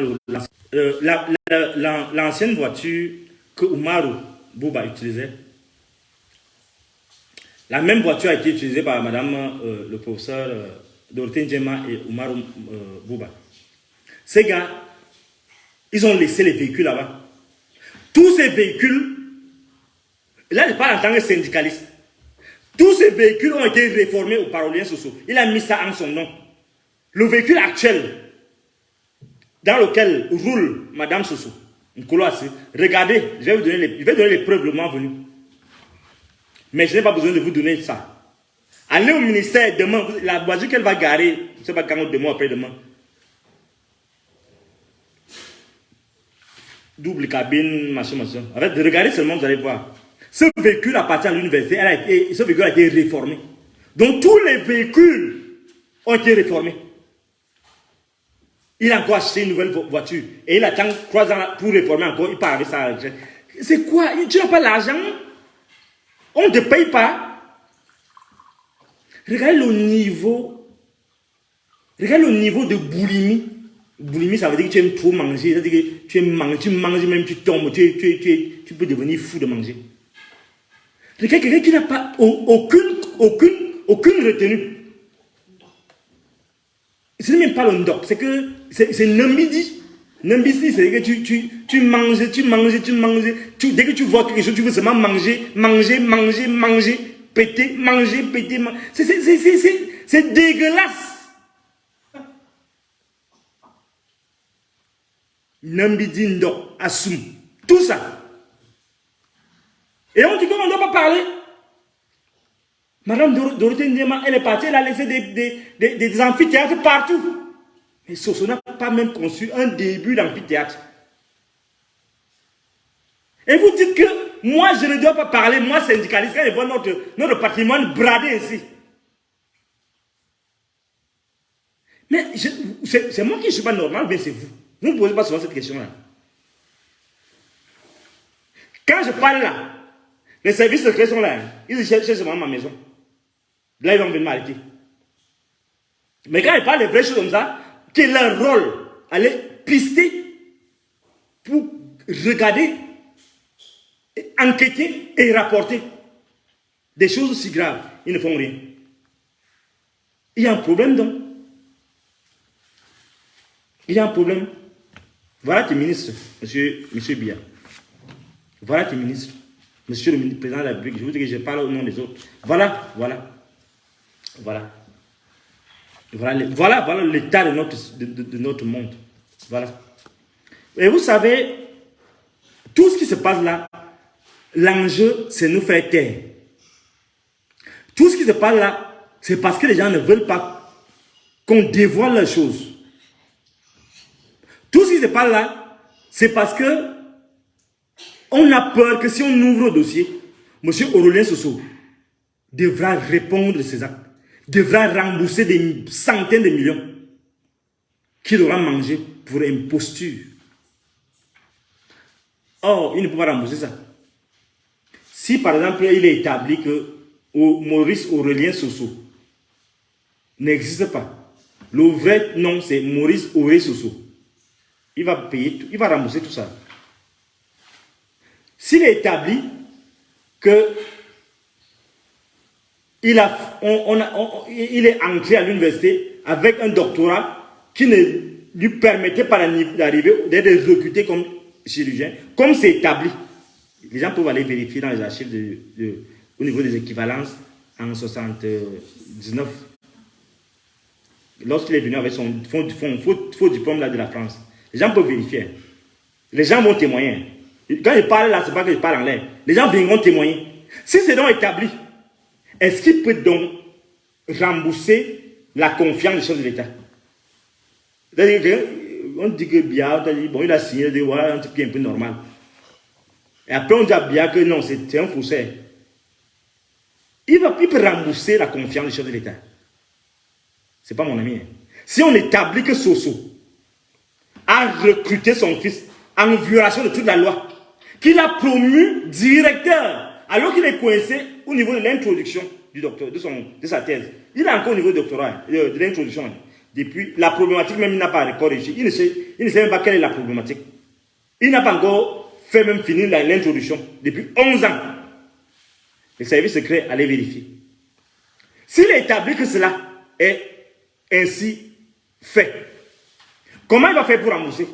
l'ancienne voiture que Umaru Bouba utilisait, la même voiture a été utilisée par madame le professeur Dorothée Ndjema et Umaru Bouba. Ces gars, ils ont laissé les véhicules là-bas. Tous ces véhicules, là je parle en tant que syndicaliste, tous ces véhicules ont été réformés au parolier Soso. Il a mis ça en son nom. Le véhicule actuel dans lequel roule madame Soso, regardez, je vais vous donner les preuves le moment venu. Mais je n'ai pas besoin de vous donner ça. Allez au ministère demain, la voiture qu'elle va garer, je ne sais pas quand demain après-demain. Double cabine, machin. En fait, regardez seulement, vous allez voir. Ce véhicule appartient à l'université, ce véhicule a été réformé. Donc tous les véhicules ont été réformés. Il a encore acheté une nouvelle voiture. Et il attend 3 ans pour réformer encore, il part avec ça. C'est quoi? Tu n'as pas l'argent? On ne te paye pas. Regardez le niveau de boulimie. Boulimie, ça veut dire que tu aimes trop manger. Ça veut dire que tu manges même, tu tombes. Tu peux devenir fou de manger. Regardez quelqu'un qui n'a pas aucune retenue. Ce n'est même pas le ndok. C'est que c'est Nambidi. Nambidi, c'est que tu manges. Dès que tu vois quelque chose, tu veux seulement manger. Péter. C'est dégueulasse. Nambidi ndok, assume. Tout ça. Et on dit qu'on ne doit pas parler. Madame Dorothée Ndjema, elle est partie, elle a laissé des amphithéâtres partout. Mais Soso n'a pas même conçu un début d'amphithéâtre. Et vous dites que moi, je ne dois pas parler, moi, syndicaliste, quand je vois notre patrimoine bradé ici. Mais c'est moi qui ne suis pas normal, mais c'est vous. Vous ne me posez pas souvent cette question-là. Quand je parle là, les services secrets sont là. Ils cherchent ma maison. Là, ils vont venir m'arrêter. Mais quand ils parlent des vraies choses comme ça, quel est leur rôle? aller pister pour regarder, enquêter et rapporter des choses aussi graves. Ils ne font rien. Il y a un problème donc. Il y a un problème. Voilà tes ministres, monsieur Biya. Voilà tes ministres. Monsieur le président de la République, je vous dis que je parle au nom des autres. Voilà. Voilà l'état de notre monde. Voilà. Et vous savez, tout ce qui se passe là, l'enjeu, c'est nous faire taire. Tout ce qui se passe là, c'est parce que les gens ne veulent pas qu'on dévoile les choses. Tout ce qui se passe là, c'est parce que on a peur que si on ouvre le dossier, M. Aurélien Soso devra répondre de ses actes, devra rembourser des centaines de millions qu'il aura mangé pour imposture. Or, il ne peut pas rembourser ça. Si par exemple, il est établi que Maurice Aurélien Soso n'existe pas, le vrai nom c'est Maurice Aurélien Soso, il va payer, il va rembourser tout ça. S'il est établi que il est entré à l'université avec un doctorat qui ne lui permettait pas d'arriver, d'être recruté comme chirurgien, comme c'est établi, les gens peuvent aller vérifier dans les archives au niveau des équivalences en 79, lorsqu'il est venu avec son faux diplôme là de la France. Les gens peuvent vérifier. Les gens vont témoigner. Quand je parle là, ce n'est pas que je parle en l'air. Les gens viendront témoigner. Si c'est donc établi, est-ce qu'il peut donc rembourser la confiance des chefs de l'État? On dit que Biya, bon, il a signé, voilà, un truc un peu normal. Et après, on dit à Biya que non, c'est un faussaire. Il peut rembourser la confiance des chefs de l'État. Ce n'est pas mon ami. Hein. Si on établit que Soso a recruté son fils en violation de toute la loi, qu'il a promu directeur, alors qu'il est coincé au niveau de l'introduction du docteur, de sa thèse. Il est encore au niveau du doctorat, de l'introduction. Depuis, la problématique même, il n'a pas corrigé. Il ne sait même pas quelle est la problématique. Il n'a pas encore fait même finir l'introduction. Depuis 11 ans. Le service secret allait vérifier. S'il est établi que cela est ainsi fait, comment il va faire pour rembourser?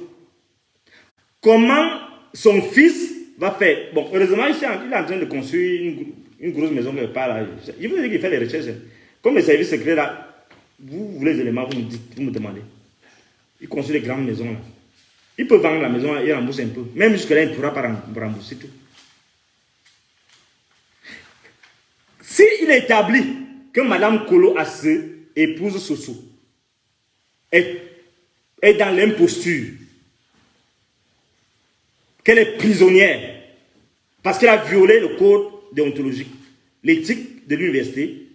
Comment son fils va faire? Bon, heureusement, il est en train de construire une grosse maison quelque part là. Il vous dire qu'il fait des recherches. Comme le service secret là, vous voulez les éléments, vous me dites, vous me demandez. Il construit des grandes maisons là. Il peut vendre la maison et rembourse un peu. Même jusque-là, il ne pourra pas rembourser tout. S'il est établi que Mme Kolo Asse, épouse Soso, est dans l'imposture, qu'elle est prisonnière, parce qu'elle a violé le code déontologique, l'éthique de l'université,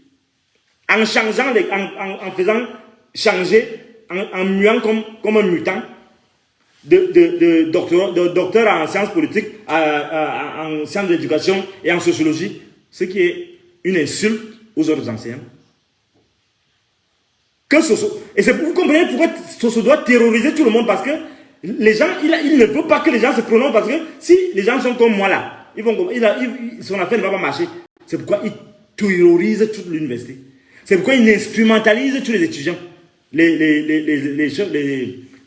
en changeant, en faisant changer, en muant comme un mutant, de docteur en sciences politiques, en sciences de l'éducation et en sociologie, ce qui est une insulte aux autres enseignants. Que Soso, et c'est pour vous comprenez pourquoi Soso doit terroriser tout le monde, parce que les gens, il ne veut pas que les gens se prononcent, parce que si les gens sont comme moi là, son affaire ne va pas marcher. C'est pourquoi il terrorise toute l'université. C'est pourquoi il instrumentalise tous les étudiants, les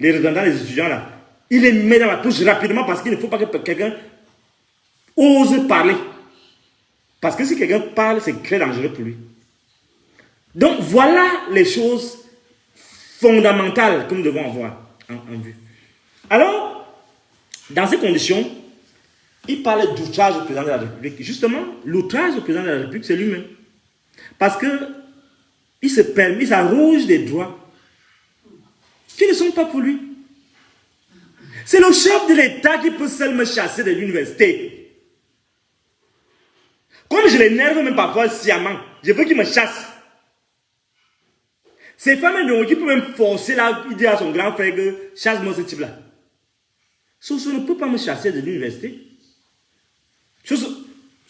représentants des étudiants là. Il les met dans la touche rapidement parce qu'il ne faut pas que quelqu'un ose parler. Parce que si quelqu'un parle, c'est très dangereux pour lui. Donc voilà les choses fondamentales que nous devons avoir en vue. Alors, dans ces conditions, il parle d'outrage au président de la République. Justement, l'outrage au président de la République, c'est lui-même. Parce que il s'arroge des droits qui ne sont pas pour lui. C'est le chef de l'État qui peut seul me chasser de l'université. Comme je l'énerve même parfois sciemment, je veux qu'il me chasse. Ces femmes qui peuvent même forcer là, il dit à son grand frère que chasse-moi ce type-là. Soso ne peut pas me chasser de l'université. Soso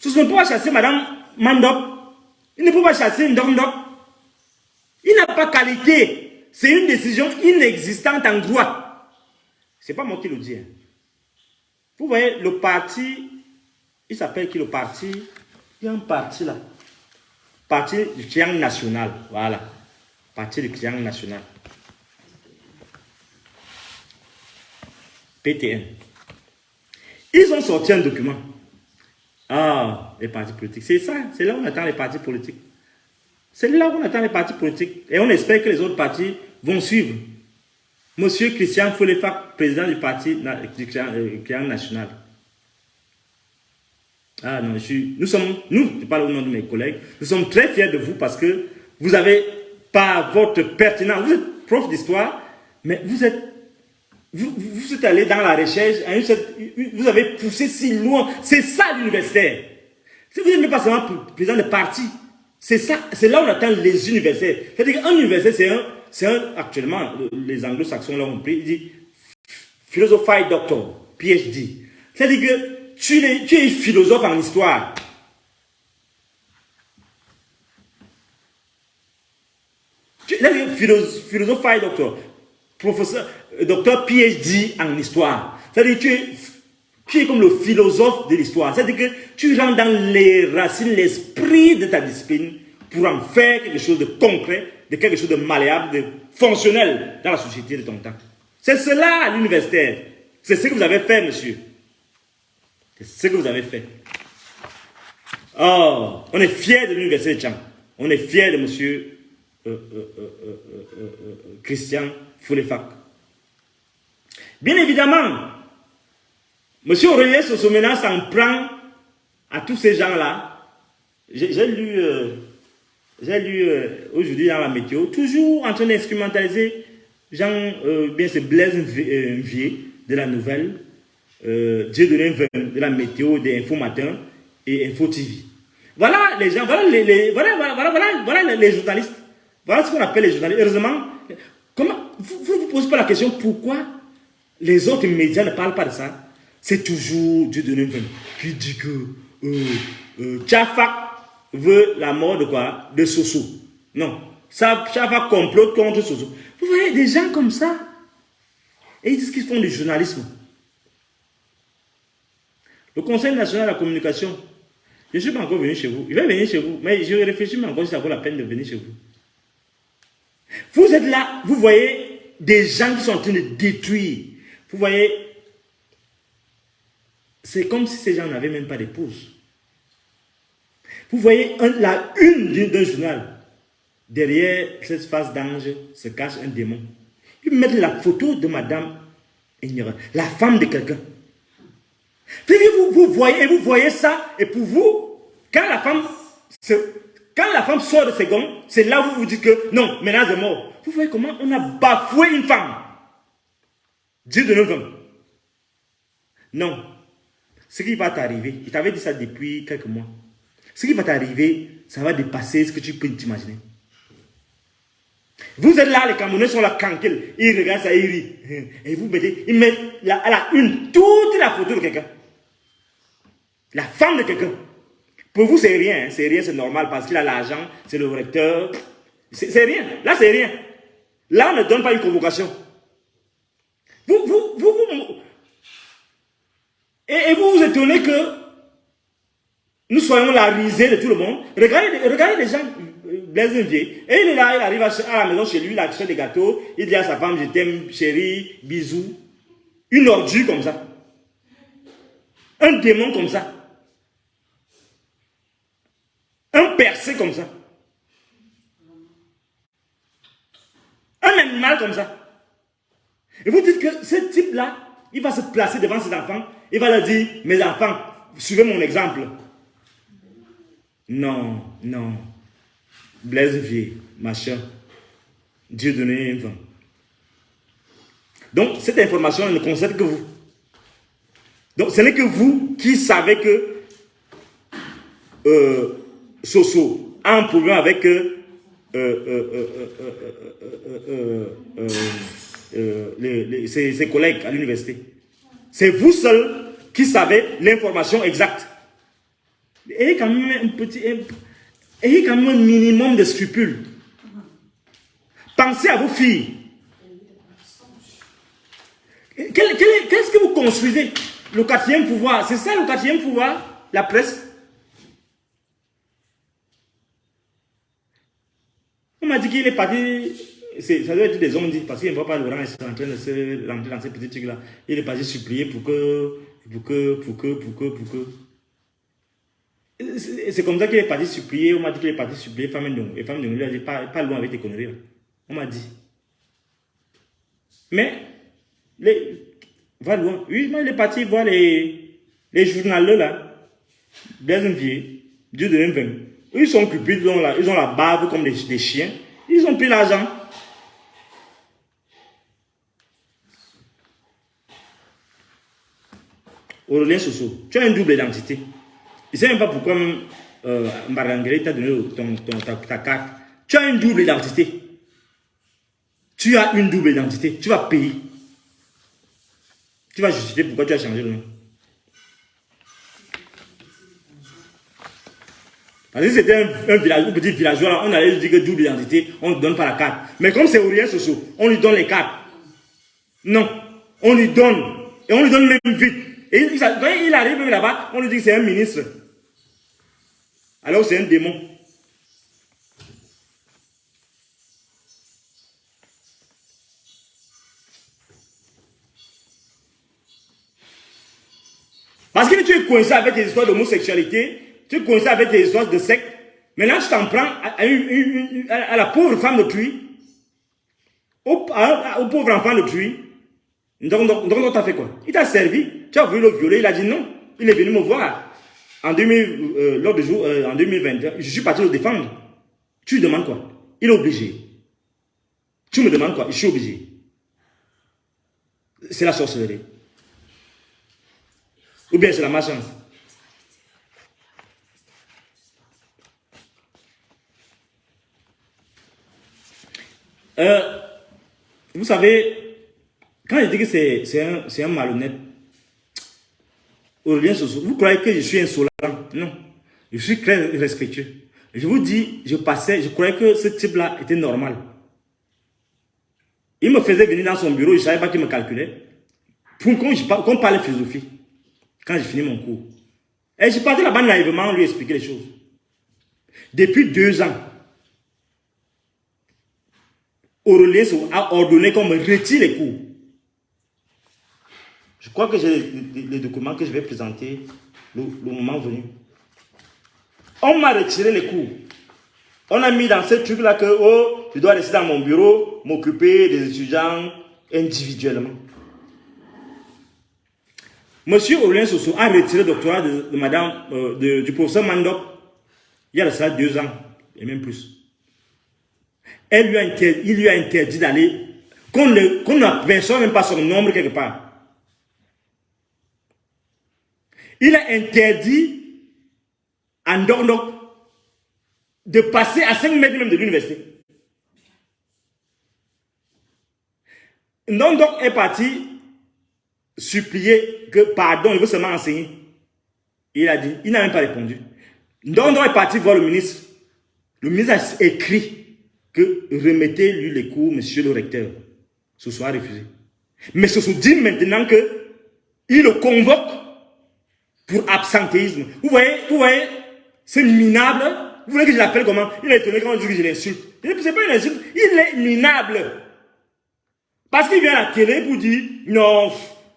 ne peut pas chasser Madame Mandop. Il ne peut pas chasser Ndondop. Il n'a pas qualité. C'est une décision inexistante en droit. C'est pas moi qui le dis. Hein. Vous voyez, le parti, il s'appelle qui le parti? Il y a un parti là. Parti du triangle national. Voilà. Parti du triangle national. PTN. Ils ont sorti un document. Ah, les partis politiques. C'est ça. C'est là où on attend les partis politiques. C'est là où on attend les partis politiques. Et on espère que les autres partis vont suivre. Monsieur Christian Foulefak, président du parti du triangle national. Ah non, nous sommes, je parle au nom de mes collègues, nous sommes très fiers de vous parce que vous avez, par votre pertinence, vous êtes prof d'histoire, mais vous êtes allé dans la recherche, vous avez poussé si loin. C'est ça l'universitaire. Vous n'êtes même pas seulement président de parti. C'est ça, c'est là où on attend les universitaires. C'est-à-dire qu'un universitaire, actuellement, les anglo-saxons l'ont compris, il dit philosophy doctor, PhD. C'est-à-dire que tu es philosophe en histoire. Philosophe doctor, professeur, docteur PhD en histoire. C'est-à-dire que tu es comme le philosophe de l'histoire. C'est-à-dire que tu rentres dans les racines, l'esprit de ta discipline pour en faire quelque chose de concret, de quelque chose de malléable, de fonctionnel dans la société de ton temps. C'est cela l'universitaire. C'est ce que vous avez fait, monsieur. C'est ce que vous avez fait. Oh, on est fiers de l'université de Tchang. On est fiers de monsieur Christian Foulefak. Bien évidemment, monsieur Aurélien Sosomena s'en prend à tous ces gens-là. J'ai lu aujourd'hui dans la météo, toujours en train d'instrumentaliser bien c'est Blaise Vier de la nouvelle, Dieudonné de la météo, des Infos Matin et Info TV. Voilà les gens, voilà les journalistes. Voilà ce qu'on appelle les journalistes. Heureusement, comment, vous posez pas la question pourquoi les autres médias ne parlent pas de ça. C'est toujours Dieudonné qui dit que Tchafak veut la mort de quoi? De Soso. Non. Tchafak complote contre Soso. Vous voyez des gens comme ça. Et ils disent qu'ils font du journalisme. Le Conseil national de la communication. Je ne suis pas encore venu chez vous. Il va venir chez vous. Mais je réfléchis mais encore si ça vaut la peine de venir chez vous. Vous êtes là. Vous voyez des gens qui sont en train de détruire. Vous voyez. C'est comme si ces gens n'avaient même pas d'épouse. Vous voyez la une d'un journal. Derrière cette face d'ange se cache un démon. Ils mettent la photo de madame ignorante, la femme de quelqu'un. Vous voyez ça, et pour vous, quand la femme sort de ses gonds, c'est là où vous vous dites que non, menace de mort. Vous voyez comment on a bafoué une femme. Dieu de nous. Non. Ce qui va t'arriver, il t'avait dit ça depuis quelques mois. Ce qui va t'arriver, ça va dépasser ce que tu peux t'imaginer. Vous êtes là, les Camerounais sont là, tranquilles. Ils regardent ça, ils rient. Et vous mettez, ils mettent à la une toute la photo de quelqu'un. La femme de quelqu'un. Pour vous, c'est rien. C'est rien, c'est normal parce qu'il a l'argent, c'est le recteur. C'est rien. Là, c'est rien. Là, on ne donne pas une convocation. Et vous vous étonnez que nous soyons la risée de tout le monde. Regardez les gens, Blaise Vier. Et il est là, il arrive à la maison chez lui, il achète des gâteaux, il dit à sa femme, je t'aime, chérie, bisous. Une ordure comme ça. Un démon comme ça. Un percé comme ça. Un animal comme ça. Et vous dites que ce type-là, il va se placer devant ses enfants, il va leur dire, mes enfants, suivez mon exemple. Non, non. Blaise Vier, machin. Dieu donné un vent. Donc, cette information ne concerne que vous. Donc, ce n'est que vous qui savez que Soso a un problème avec ses collègues à l'université. C'est vous seul qui savez l'information exacte. Ayez quand même ayez quand même un minimum de scrupules. Pensez à vos filles. Qu'est-ce que vous construisez? Le quatrième pouvoir, c'est ça le quatrième pouvoir? La presse? On m'a dit qu'il est parti, ça doit être des hommes dit, parce qu'il ne voit pas Laurent est en train de se rentrer dans ces petits trucs-là. Il est parti supplier pour que. C'est comme ça qu'il est parti supplier. On m'a dit qu'il est parti supplier Femme Ndongo. Et Femme Ndongo lui a dit, pas loin avec tes conneries. Là. On m'a dit. Mais, va loin. Oui, mais il est parti voir les journalistes là. Blaise Mvié, Dieu de M20. Ils sont occupés, ils ont la bave comme des chiens. Ils ont pris l'argent. Aurélien Soso, tu as une double identité. Je ne sais même pas pourquoi Mbarangere t'a donné ta carte. Tu as une double identité. Tu as une double identité. Tu vas payer. Tu vas justifier pourquoi tu as changé le nom. Parce que c'était un petit villageois, on allait lui dire que double identité, on ne donne pas la carte. Mais comme c'est Aurélien Soso, on lui donne les cartes. Non, on lui donne. Et on lui donne même vite. Et quand il arrive même là-bas, on lui dit que c'est un ministre. Alors c'est un démon. Parce que tu es coincé avec des histoires d'homosexualité, tu es coincé avec des histoires de secte. Maintenant, je t'en prends à la pauvre femme de pluie, au pauvre enfant de pluie. Donc, tu as fait quoi? Il t'a servi, tu as voulu le violer, il a dit non. Il est venu me voir en 2021. Je suis parti le défendre. Tu lui demandes quoi? Il est obligé. Tu me demandes quoi? Je suis obligé. C'est la sorcellerie. Ou bien c'est la malchance. Vous savez, quand je dis que c'est un malhonnête, Aurélien Soso, vous croyez que je suis insolent? Non. Je suis très respectueux. Je vous dis, je croyais que ce type-là était normal. Il me faisait venir dans son bureau, je ne savais pas qu'il me calculait. Pour qu'on parle philosophie. Quand j'ai fini mon cours. Et je partais là-bas naïvement lui expliquer les choses. Depuis 2 ans, Aurélien a ordonné qu'on me retire les cours. Je crois que j'ai les documents que je vais présenter le moment venu. On m'a retiré les cours. On a mis dans ce truc-là que je dois rester dans mon bureau, m'occuper des étudiants individuellement. Monsieur Aurélien Soso a retiré le doctorat du professeur Mandop il y a de ça 2 ans, et même plus. Il lui a interdit d'aller, qu'on n'aperçoit même pas son nombre quelque part. Il a interdit à Ndondok de passer à 5 mètres même de l'université. Ndondok est parti supplier que pardon, il veut seulement enseigner. Il a dit, il n'a même pas répondu. Ndondok est parti voir le ministre. Le ministre a écrit que remettez-lui les cours, monsieur le recteur. Ce soit refusé. Mais ce se dit maintenant que il le convoque pour absentéisme. Vous voyez, c'est minable. Vous voulez que je l'appelle comment? Il est étonné quand on dit que je l'insulte. C'est pas une insulte, il est minable. Parce qu'il vient à la télé pour dire non,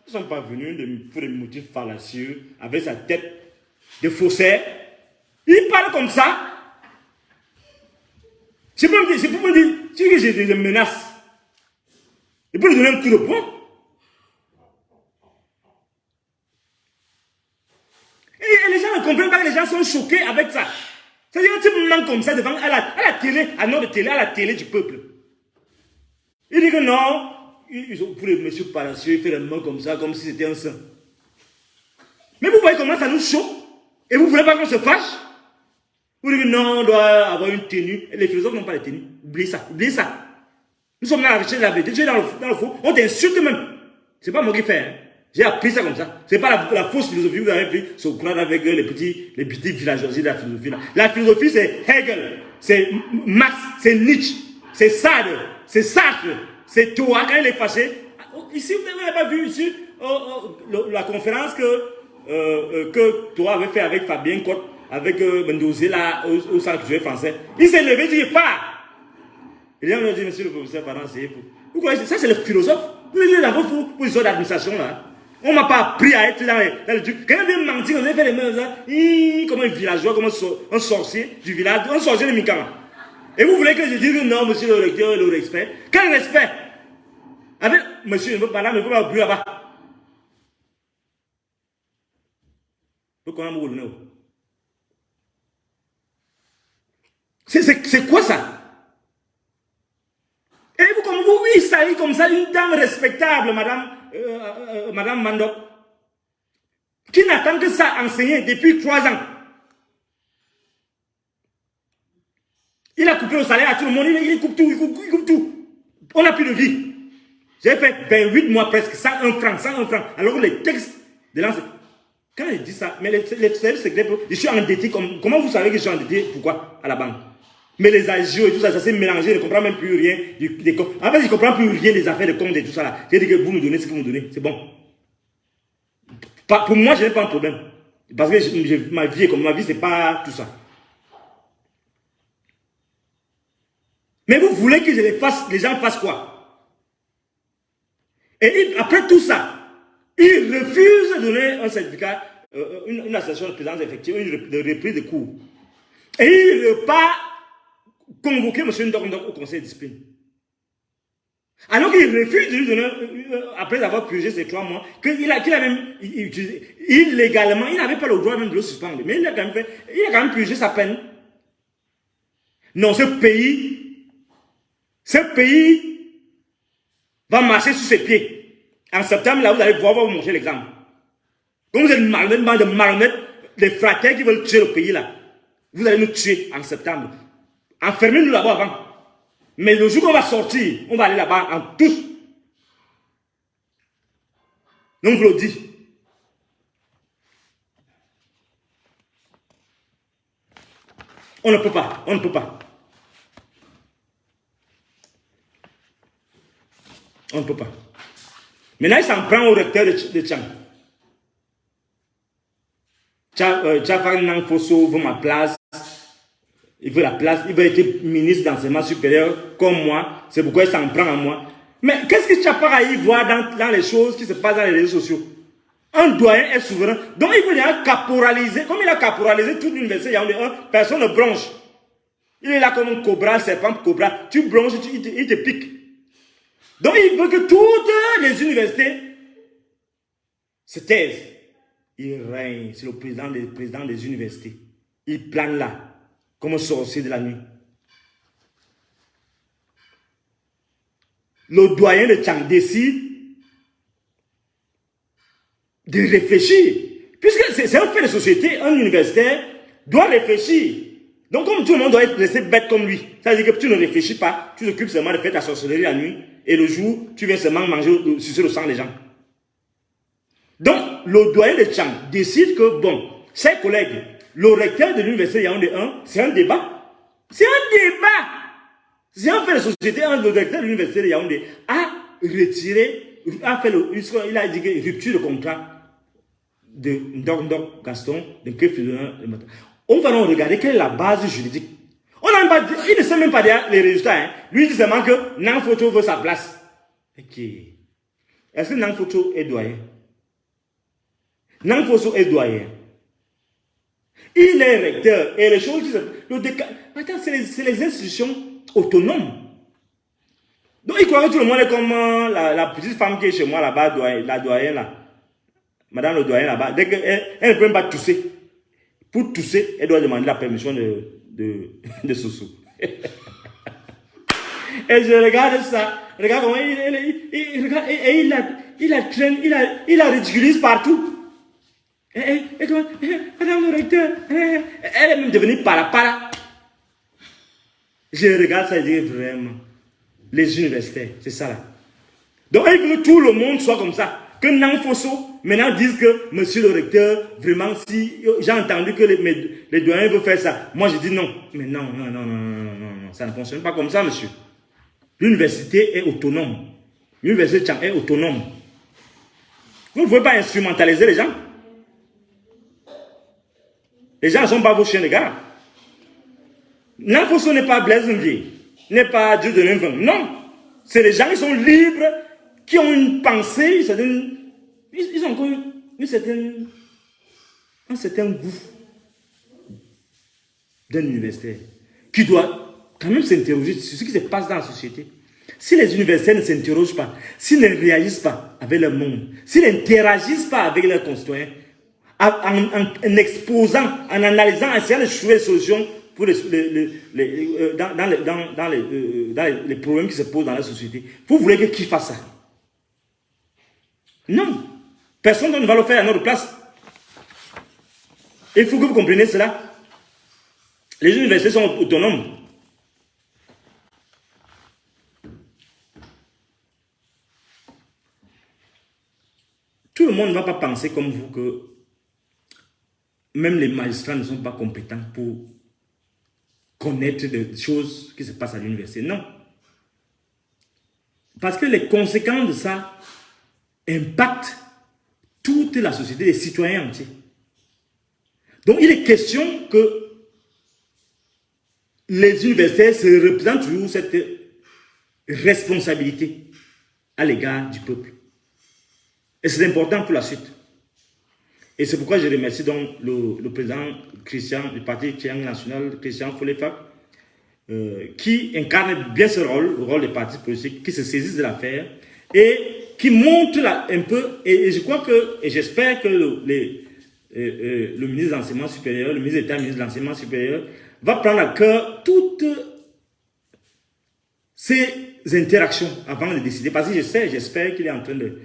ils ne sont pas venus pour des motifs fallacieux avec sa tête de faussaire. Il parle comme ça. C'est pour me dire, tu sais que j'ai des menaces. Et pour lui donner un coup de poing. Et les gens ne comprennent pas que les gens sont choqués avec ça. C'est-à-dire un petit moment comme ça devant à la télé, à notre télé, à la télé du peuple. Il dit que non, ils ont pour les messieurs palacieux, ils font les mains comme ça, comme si c'était un saint. Mais vous voyez comment ça nous choque. Et vous ne voulez pas qu'on se fâche. Vous dites que non, on doit avoir une tenue. Et les philosophes n'ont pas de tenue. Oubliez ça, oubliez ça. Nous sommes dans la recherche de la vérité. Tu es dans le faux. On t'insulte même. C'est pas moi qui fais. Hein. J'ai appris ça comme ça. C'est pas la fausse philosophie que vous avez pris. C'est au courant avec les petits villageois de la philosophie. Là. La philosophie, c'est Hegel, c'est Marx, c'est Nietzsche, c'est Sade, c'est Sartre, c'est toi. Quand il est fâché, Ici, vous n'avez pas vu ici la conférence que toi avais fait avec Fabien Cotte, avec Mendozé là, au centre du français. Il s'est levé, il dit pas. Et là, on a dit, monsieur le professeur, pardon, c'est vous. Vous connaissez, ça c'est le philosophe. Vous êtes dans vos positions d'administration là. On ne m'a pas appris à être dans le truc. Quand on vient mentir, on a fait les mêmes là, comme un villageois, comme un sorcier du village, un sorcier de Mikama. Et vous voulez que je dise non, monsieur le recteur, le respect? Quel respect? Avec monsieur, madame, ne peut pas plus là-bas. C'est quoi ça? Et vous, comme vous, oui, ça y comme ça, une dame respectable, madame Mandop, qui n'attend que ça enseigner depuis 3 ans. Il a coupé le salaire à tout le monde, il coupe tout, il coupe tout. On n'a plus de vie. J'ai fait 28 mois presque, 101 francs. Alors que les textes de l'enseignant, quand il dit ça, mais les secrets, je suis endetté. Comment vous savez que je suis endetté? Pourquoi? À la banque. Mais les agios et tout ça, ça s'est mélangé, je ne comprends même plus rien des comptes. En fait, je ne comprends plus rien des affaires de comptes et tout ça là. J'ai dit que vous me donnez ce que vous me donnez, c'est bon. Pour moi, je n'ai pas un problème. Parce que ma vie est comme ma vie, c'est pas tout ça. Mais vous voulez que les gens fassent quoi? Et après tout ça, ils refusent de donner un certificat, une association de présence effective, de reprise de cours. Et ils ne veulent pas convoquer M. Ndok au conseil de discipline. Alors qu'il refuse de lui donner, après avoir purgé ces 3 mois, qu'il a même utilisé illégalement, il n'avait pas le droit même de le suspendre. Mais il a quand même purgé sa peine. Non, ce pays va marcher sur ses pieds. En septembre, là, vous allez pouvoir vous montrer l'exemple. Comme vous êtes de marionnettes, des fraternes qui veulent tuer le pays là, vous allez nous tuer en septembre. Enfermez-nous là-bas avant. Mais le jour qu'on va sortir, on va aller là-bas en tous. Donc, je vous le dis. On ne peut pas. On ne peut pas. On ne peut pas. Maintenant, il s'en prend au recteur de Tchang. Tchafang Nang Fosso veut ma place. Il veut la place. Il veut être ministre d'enseignement supérieur comme moi. C'est pourquoi il s'en prend à moi. Mais qu'est-ce que Tchafang a y voir dans les choses qui se passent dans les réseaux sociaux? Un doyen est souverain. Donc il veut déjà caporaliser. Comme il a caporalisé toute l'université, il y a personne ne bronche. Il est là comme un cobra, serpent cobra. Tu bronches, il te pique. Donc il veut que toutes les universités se taisent. Il règne, c'est le président des universités. Il plane là, comme un sorcier de la nuit. Le doyen de Tchang décide de réfléchir. Puisque c'est un fait de société, un universitaire doit réfléchir. Donc comme tout le monde doit être resté bête comme lui, ça veut dire que tu ne réfléchis pas, tu t'occupes seulement de faire ta sorcellerie la nuit, et le jour, tu viens seulement manger, sucer le sang des gens. Donc, le doyen de Tchang décide que, bon, chers collègues, le recteur de l'université Yaoundé 1, c'est un débat. C'est un débat. C'est un fait de société, le recteur de l'université de Yaoundé a retiré, il a dit que rupture de contrat de Ndok Gaston, de Kefilin, de Mata. On va donc regarder quelle est la base juridique. Il ne sait même pas dire les résultats. Hein. Lui, il dit seulement que Nang Photo veut sa place. Ok. Est-ce que Nang Photo est doyen? Nang Photo est doyen. Il est recteur. Et les choses qui se... Attends, c'est les institutions autonomes. Donc, il croit que tout le monde est comme la petite femme qui est chez moi là-bas, la doyenne là. Madame le doyen là-bas. Dès qu'elle ne peut même pas tousser. Pour tousser, elle doit demander la permission de Soso. Et je regarde ça. Regarde comment il la ridiculise partout. Madame le recteur, elle est même devenue para. Je regarde ça et je dis vraiment, les universitaires, c'est ça là. Donc il veut que tout le monde soit comme ça. Que Nang Fosso maintenant disent que monsieur le recteur, vraiment, si j'ai entendu que les doyens veulent faire ça, moi je dis non. Mais non, ça ne fonctionne pas comme ça, monsieur. L'université est autonome. L'université de Tchang est autonome. Vous ne pouvez pas instrumentaliser les gens. Les gens ne sont pas vos chiens de garde. N'importe n'est pas Blaise Mvier, n'est pas Dieu de l'Invent. Non. C'est les gens qui sont libres, qui ont une pensée, ils ont encore un certain goût d'un universitaire qui doit quand même s'interroger sur ce qui se passe dans la société. Si les universitaires ne s'interrogent pas, s'ils ne réagissent pas avec le monde, s'ils n'interagissent pas avec leurs concitoyens, en exposant, en analysant, en essayant de trouver des solutions pour les problèmes qui se posent dans la société, vous voulez que qui fasse ça? Non. Personne ne va le faire à notre place. Il faut que vous compreniez cela. Les universités sont autonomes. Tout le monde ne va pas penser comme vous que même les magistrats ne sont pas compétents pour connaître des choses qui se passent à l'université. Non. Parce que les conséquences de ça impactent toute la société, les citoyens entiers. Donc il est question que les universitaires se représentent toujours cette responsabilité à l'égard du peuple. Et c'est important pour la suite. Et c'est pourquoi je remercie donc le président Christian du parti Triangle National, Christian Folefak, qui incarne bien ce rôle, le rôle des partis politiques, qui se saisissent de l'affaire et qui montre là un peu, et je crois que, et j'espère que le ministre de l'Enseignement supérieur, le ministre d'État, le ministre de l'Enseignement supérieur, va prendre à cœur toutes ces interactions avant de décider. Parce que j'espère qu'il est en train de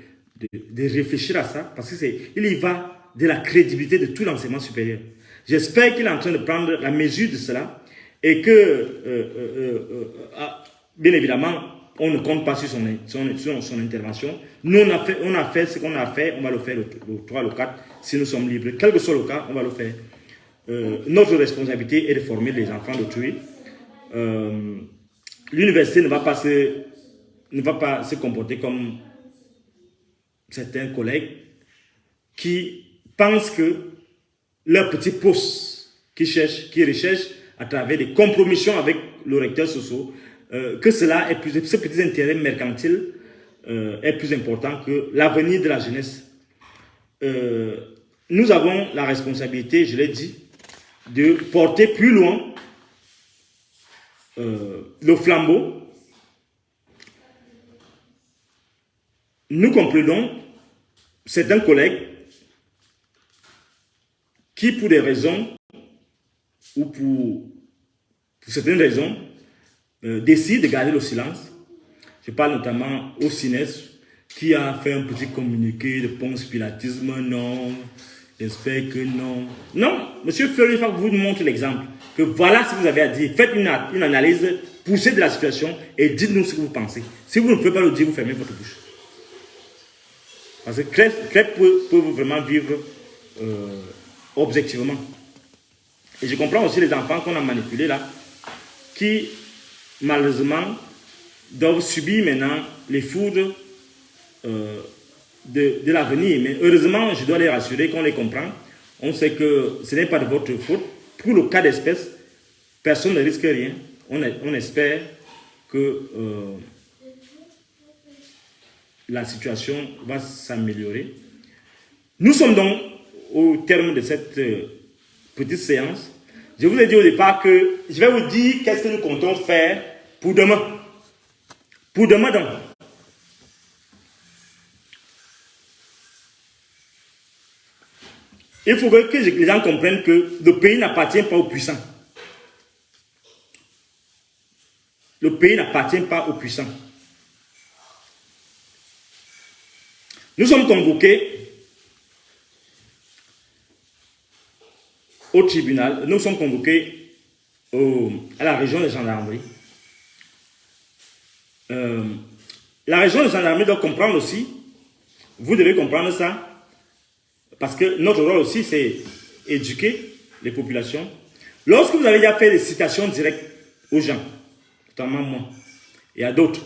réfléchir à ça, parce qu'il y va de la crédibilité de tout l'enseignement supérieur. J'espère qu'il est en train de prendre la mesure de cela et que, bien évidemment, on ne compte pas sur son intervention. Nous, on a fait ce qu'on a fait, on va le faire le 3, le 4, si nous sommes libres. Quel que soit le cas, on va le faire. Notre responsabilité est de former les enfants d'autrui. L'université ne va pas se comporter comme certains collègues qui pensent que leur petit poste qui recherchent à travers des compromissions avec le recteur Soso, que cela est ce petit intérêt mercantile est plus important que l'avenir de la jeunesse. Nous avons la responsabilité, je l'ai dit, de porter plus loin le flambeau. Nous comprenons certains collègues qui, pour des raisons ou pour certaines raisons, décident de garder le silence. Je parle notamment au CINES qui a fait un petit communiqué de conspiratisme. Non, j'espère que non. Non, M. Fleury-Fac vous montre l'exemple. Que voilà ce que vous avez à dire. Faites une analyse poussée de la situation et dites-nous ce que vous pensez. Si vous ne pouvez pas le dire, vous fermez votre bouche. Parce que CREP peut vraiment vivre objectivement. Et je comprends aussi les enfants qu'on a manipulés là, qui malheureusement doivent subir maintenant les foudres de l'avenir. Mais heureusement, je dois les rassurer qu'on les comprend. On sait que ce n'est pas de votre faute. Pour le cas d'espèce, personne ne risque rien. On espère que la situation va s'améliorer. Nous sommes donc au terme de cette petite séance. Je vous ai dit au départ que je vais vous dire qu'est-ce que nous comptons faire pour demain. Pour demain donc. Il faut que les gens comprennent que le pays n'appartient pas aux puissants. Le pays n'appartient pas aux puissants. Nous sommes convoqués au tribunal, nous sommes convoqués à la région de gendarmerie. La région de gendarmerie doit comprendre aussi, vous devez comprendre ça, parce que notre rôle aussi, c'est éduquer les populations. Lorsque vous avez déjà fait des citations directes aux gens, notamment moi, et à d'autres,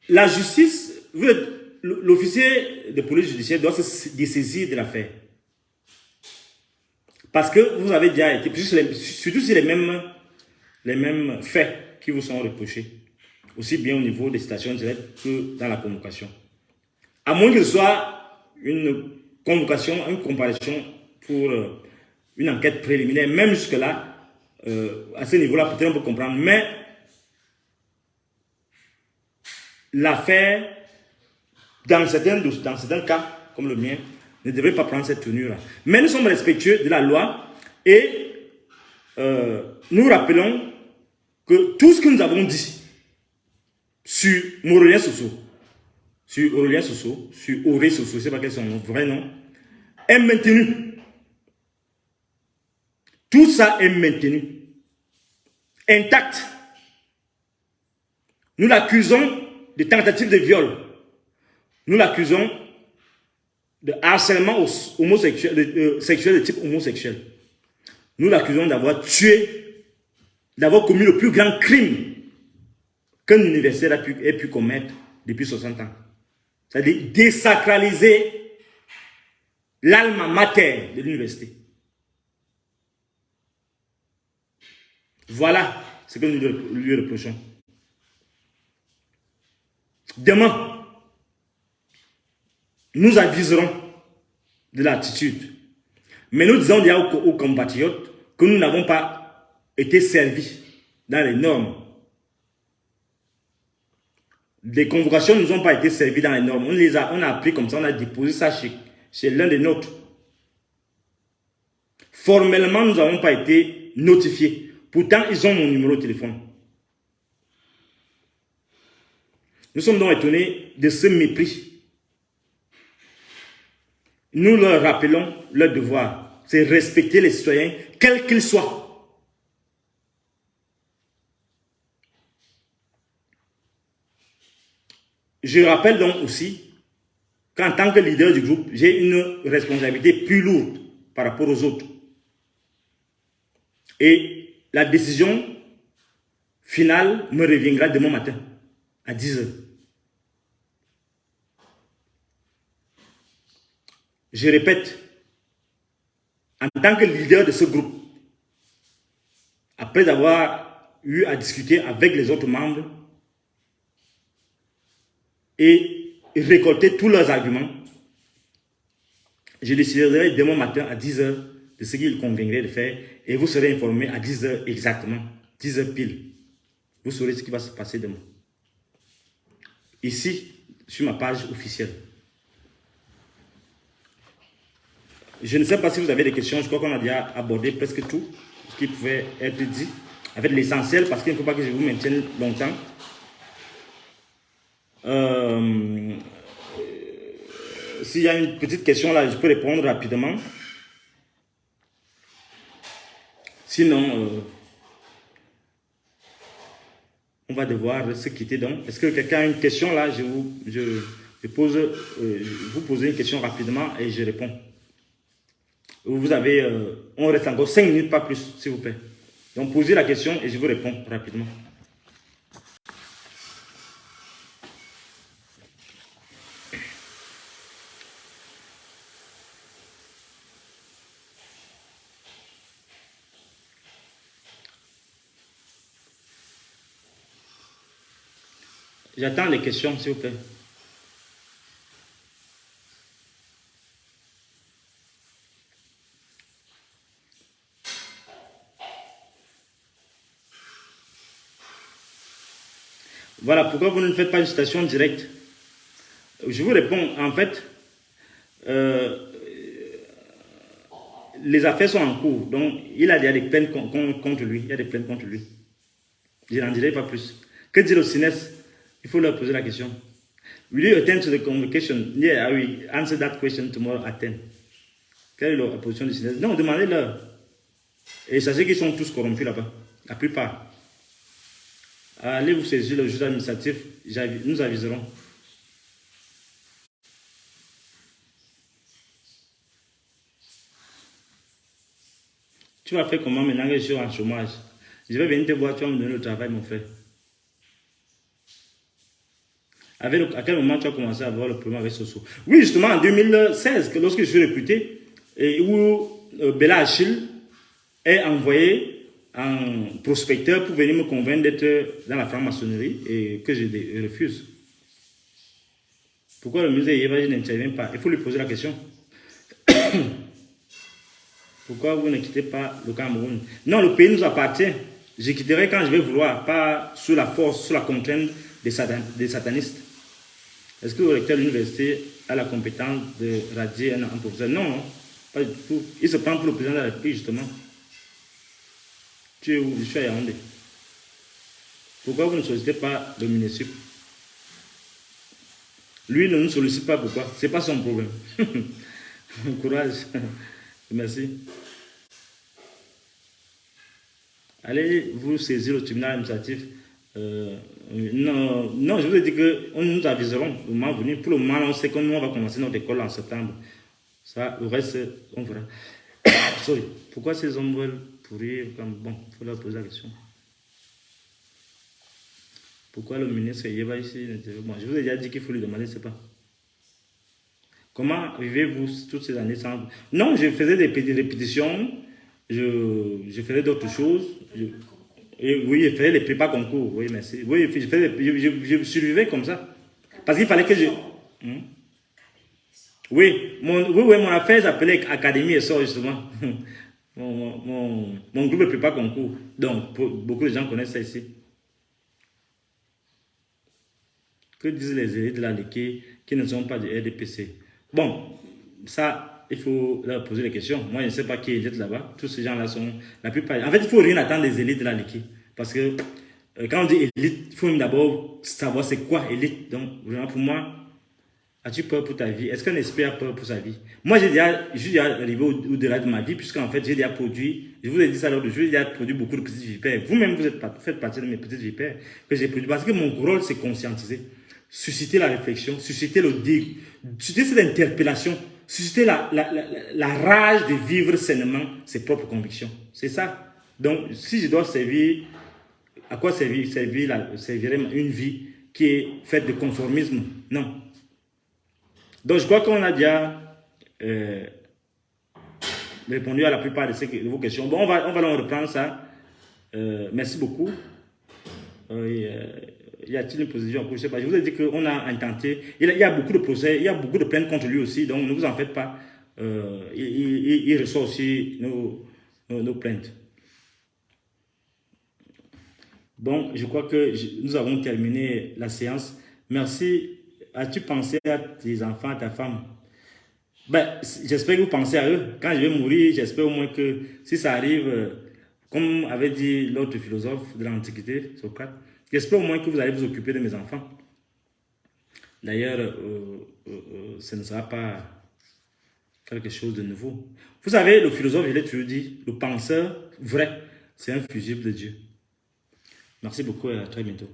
La justice, l'officier de police judiciaire doit se dessaisir de l'affaire. Parce que vous avez déjà été, surtout sur les mêmes faits qui vous sont reprochés, aussi bien au niveau des citations directes que dans la convocation. À moins que ce soit une convocation, une comparaison pour une enquête préliminaire, même jusque-là, à ce niveau-là, peut-être on peut comprendre, mais l'affaire, dans certains cas, comme le mien, ne devrait pas prendre cette tenue-là. Mais nous sommes respectueux de la loi et nous rappelons que tout ce que nous avons dit sur Aurélien Soso, sur Aurélien Soso, sur Auré Soso, je ne sais pas quel est son vrai nom, est maintenu. Tout ça est maintenu. Intact. Nous l'accusons de tentative de viol. Nous l'accusons de harcèlement homosexuel, sexuel de type homosexuel. Nous l'accusons d'avoir tué, d'avoir commis le plus grand crime qu'un universitaire ait pu commettre depuis 60 ans. C'est-à-dire désacraliser l'alma mater de l'université. Voilà ce que nous lui reprochons. Demain, nous aviserons de l'attitude. Mais nous disons déjà aux compatriotes que nous n'avons pas été servis dans les normes. Les convocations ne nous ont pas été servies dans les normes. On a appris comme ça, on a déposé ça chez l'un des nôtres. Formellement, nous n'avons pas été notifiés. Pourtant, ils ont mon numéro de téléphone. Nous sommes donc étonnés de ce mépris. Nous leur rappelons leur devoir, c'est respecter les citoyens, quels qu'ils soient. Je rappelle donc aussi qu'en tant que leader du groupe, j'ai une responsabilité plus lourde par rapport aux autres. Et la décision finale me reviendra demain matin à 10 h. Je répète, en tant que leader de ce groupe, après avoir eu à discuter avec les autres membres et récolter tous leurs arguments, je déciderai demain matin à 10 h de ce qu'il conviendrait de faire et vous serez informé à 10 h exactement, 10 h pile. Vous saurez ce qui va se passer demain. Ici, sur ma page officielle. Je ne sais pas si vous avez des questions. Je crois qu'on a déjà abordé presque tout ce qui pouvait être dit. En fait, l'essentiel, parce qu'il ne faut pas que je vous maintienne longtemps. S'il y a une petite question là, je peux répondre rapidement. Sinon, on va devoir se quitter donc. Est-ce que quelqu'un a une question là? Vous posez une question rapidement et je réponds. Vous avez, on reste encore 5 minutes, pas plus, s'il vous plaît. Donc, posez la question et je vous réponds rapidement. J'attends les questions, s'il vous plaît. Voilà, pourquoi vous ne faites pas une citation directe? Je vous réponds, en fait, les affaires sont en cours. Donc, il a des plaintes contre lui. Il y a des plaintes contre lui. Je n'en dirai pas plus. Que dit le CNES? Il faut leur poser la question. Will you attend to the convocation? Yeah, I will answer that question tomorrow at 10. Quelle est la position du CNES? Non, demandez-leur. Et sachez qu'ils sont tous corrompus là-bas. La plupart. Allez vous saisir le juge administratif. Nous aviserons. Tu vas faire comment maintenant que je suis en chômage? Je vais venir te voir, tu vas me donner le travail, mon frère. À quel moment tu as commencé à avoir le problème avec Soso? Oui, justement, en 2016, lorsque je suis recruté, et où Bella Achille est envoyé en prospecteur pour venir me convaincre d'être dans la franc-maçonnerie et que je refuse. Pourquoi le musée Yéba n'intervient pas? Il faut lui poser la question. Pourquoi vous ne quittez pas le Cameroun? Non, le pays nous appartient. Je quitterai quand je vais vouloir, pas sous la force, sous la contrainte des satanistes. Est-ce que le recteur de l'université a la compétence de radier un professeur? Non, non, pas du tout. Il se prend pour le président de la République, justement. Tu es où? Je suis à Yaoundé. Pourquoi vous ne sollicitez pas le municipal? Lui ne nous sollicite pas, pourquoi? Ce n'est pas son problème. Courage. Merci. Allez vous saisir le tribunal administratif. Non, non, je vous ai dit que nous aviserons au moment venu. Pour le moment, on sait que nous, on va commencer notre école en septembre. Ça, le reste, on verra. Sorry. Pourquoi ces hommes veulent pourrir comme... Bon, il faut leur poser la question. Pourquoi le ministre Yéba ici? Bon, je vous ai déjà dit qu'il faut lui demander, c'est pas. Comment vivez-vous toutes ces années sans... Non, je faisais des répétitions, je faisais d'autres choses. Oui, je faisais les prépas concours, oui, merci. Oui, je survivais comme ça. Parce qu'il fallait que je... Oui, mon affaire s'appelait Académie et sort justement. Mon groupe de prépa concours. Donc, beaucoup de gens connaissent ça ici. Que disent les élèves de la LEKE qui ne sont pas du RDPC? Bon, ça, il faut leur poser des questions. Moi, je ne sais pas qui est élite là-bas. Tous ces gens-là sont... La plupart... En fait, il ne faut rien attendre des élites de la LEKE. Parce que quand on dit élite, il faut d'abord savoir c'est quoi élite. Donc, vraiment, pour moi, as-tu peur pour ta vie? Est-ce qu'un esprit a peur pour sa vie? Moi, je suis déjà arrivé au-delà de ma vie, puisqu'en fait, j'ai déjà produit, je vous ai dit ça l'autre jour, j'ai déjà produit beaucoup de petites vipères. Vous-même, faites partie de mes petites vipères que j'ai produites. Parce que mon rôle, c'est conscientiser, susciter la réflexion, susciter le dire, susciter cette interpellation, susciter la rage de vivre sainement ses propres convictions. C'est ça. Donc, si je dois servir, à quoi servirait une vie qui est faite de conformisme? Non. Donc, je crois qu'on a déjà répondu à la plupart de vos questions. Bon, on va reprendre ça. Merci beaucoup. Y a-t-il une position en cours? Je sais pas. Je vous ai dit qu'on a intenté. Il y a beaucoup de procès, il y a beaucoup de plaintes contre lui aussi. Donc, ne vous en faites pas. Il reçoit aussi nos plaintes. Bon, je crois que nous avons terminé la séance. Merci. As-tu pensé à tes enfants, à ta femme? Ben, j'espère que vous pensez à eux. Quand je vais mourir, j'espère au moins que si ça arrive, comme avait dit l'autre philosophe de l'Antiquité, Socrate, j'espère au moins que vous allez vous occuper de mes enfants. D'ailleurs, ce ne sera pas quelque chose de nouveau. Vous savez, le philosophe, je l'ai toujours dit, le penseur vrai, c'est un fusible de Dieu. Merci beaucoup et à très bientôt.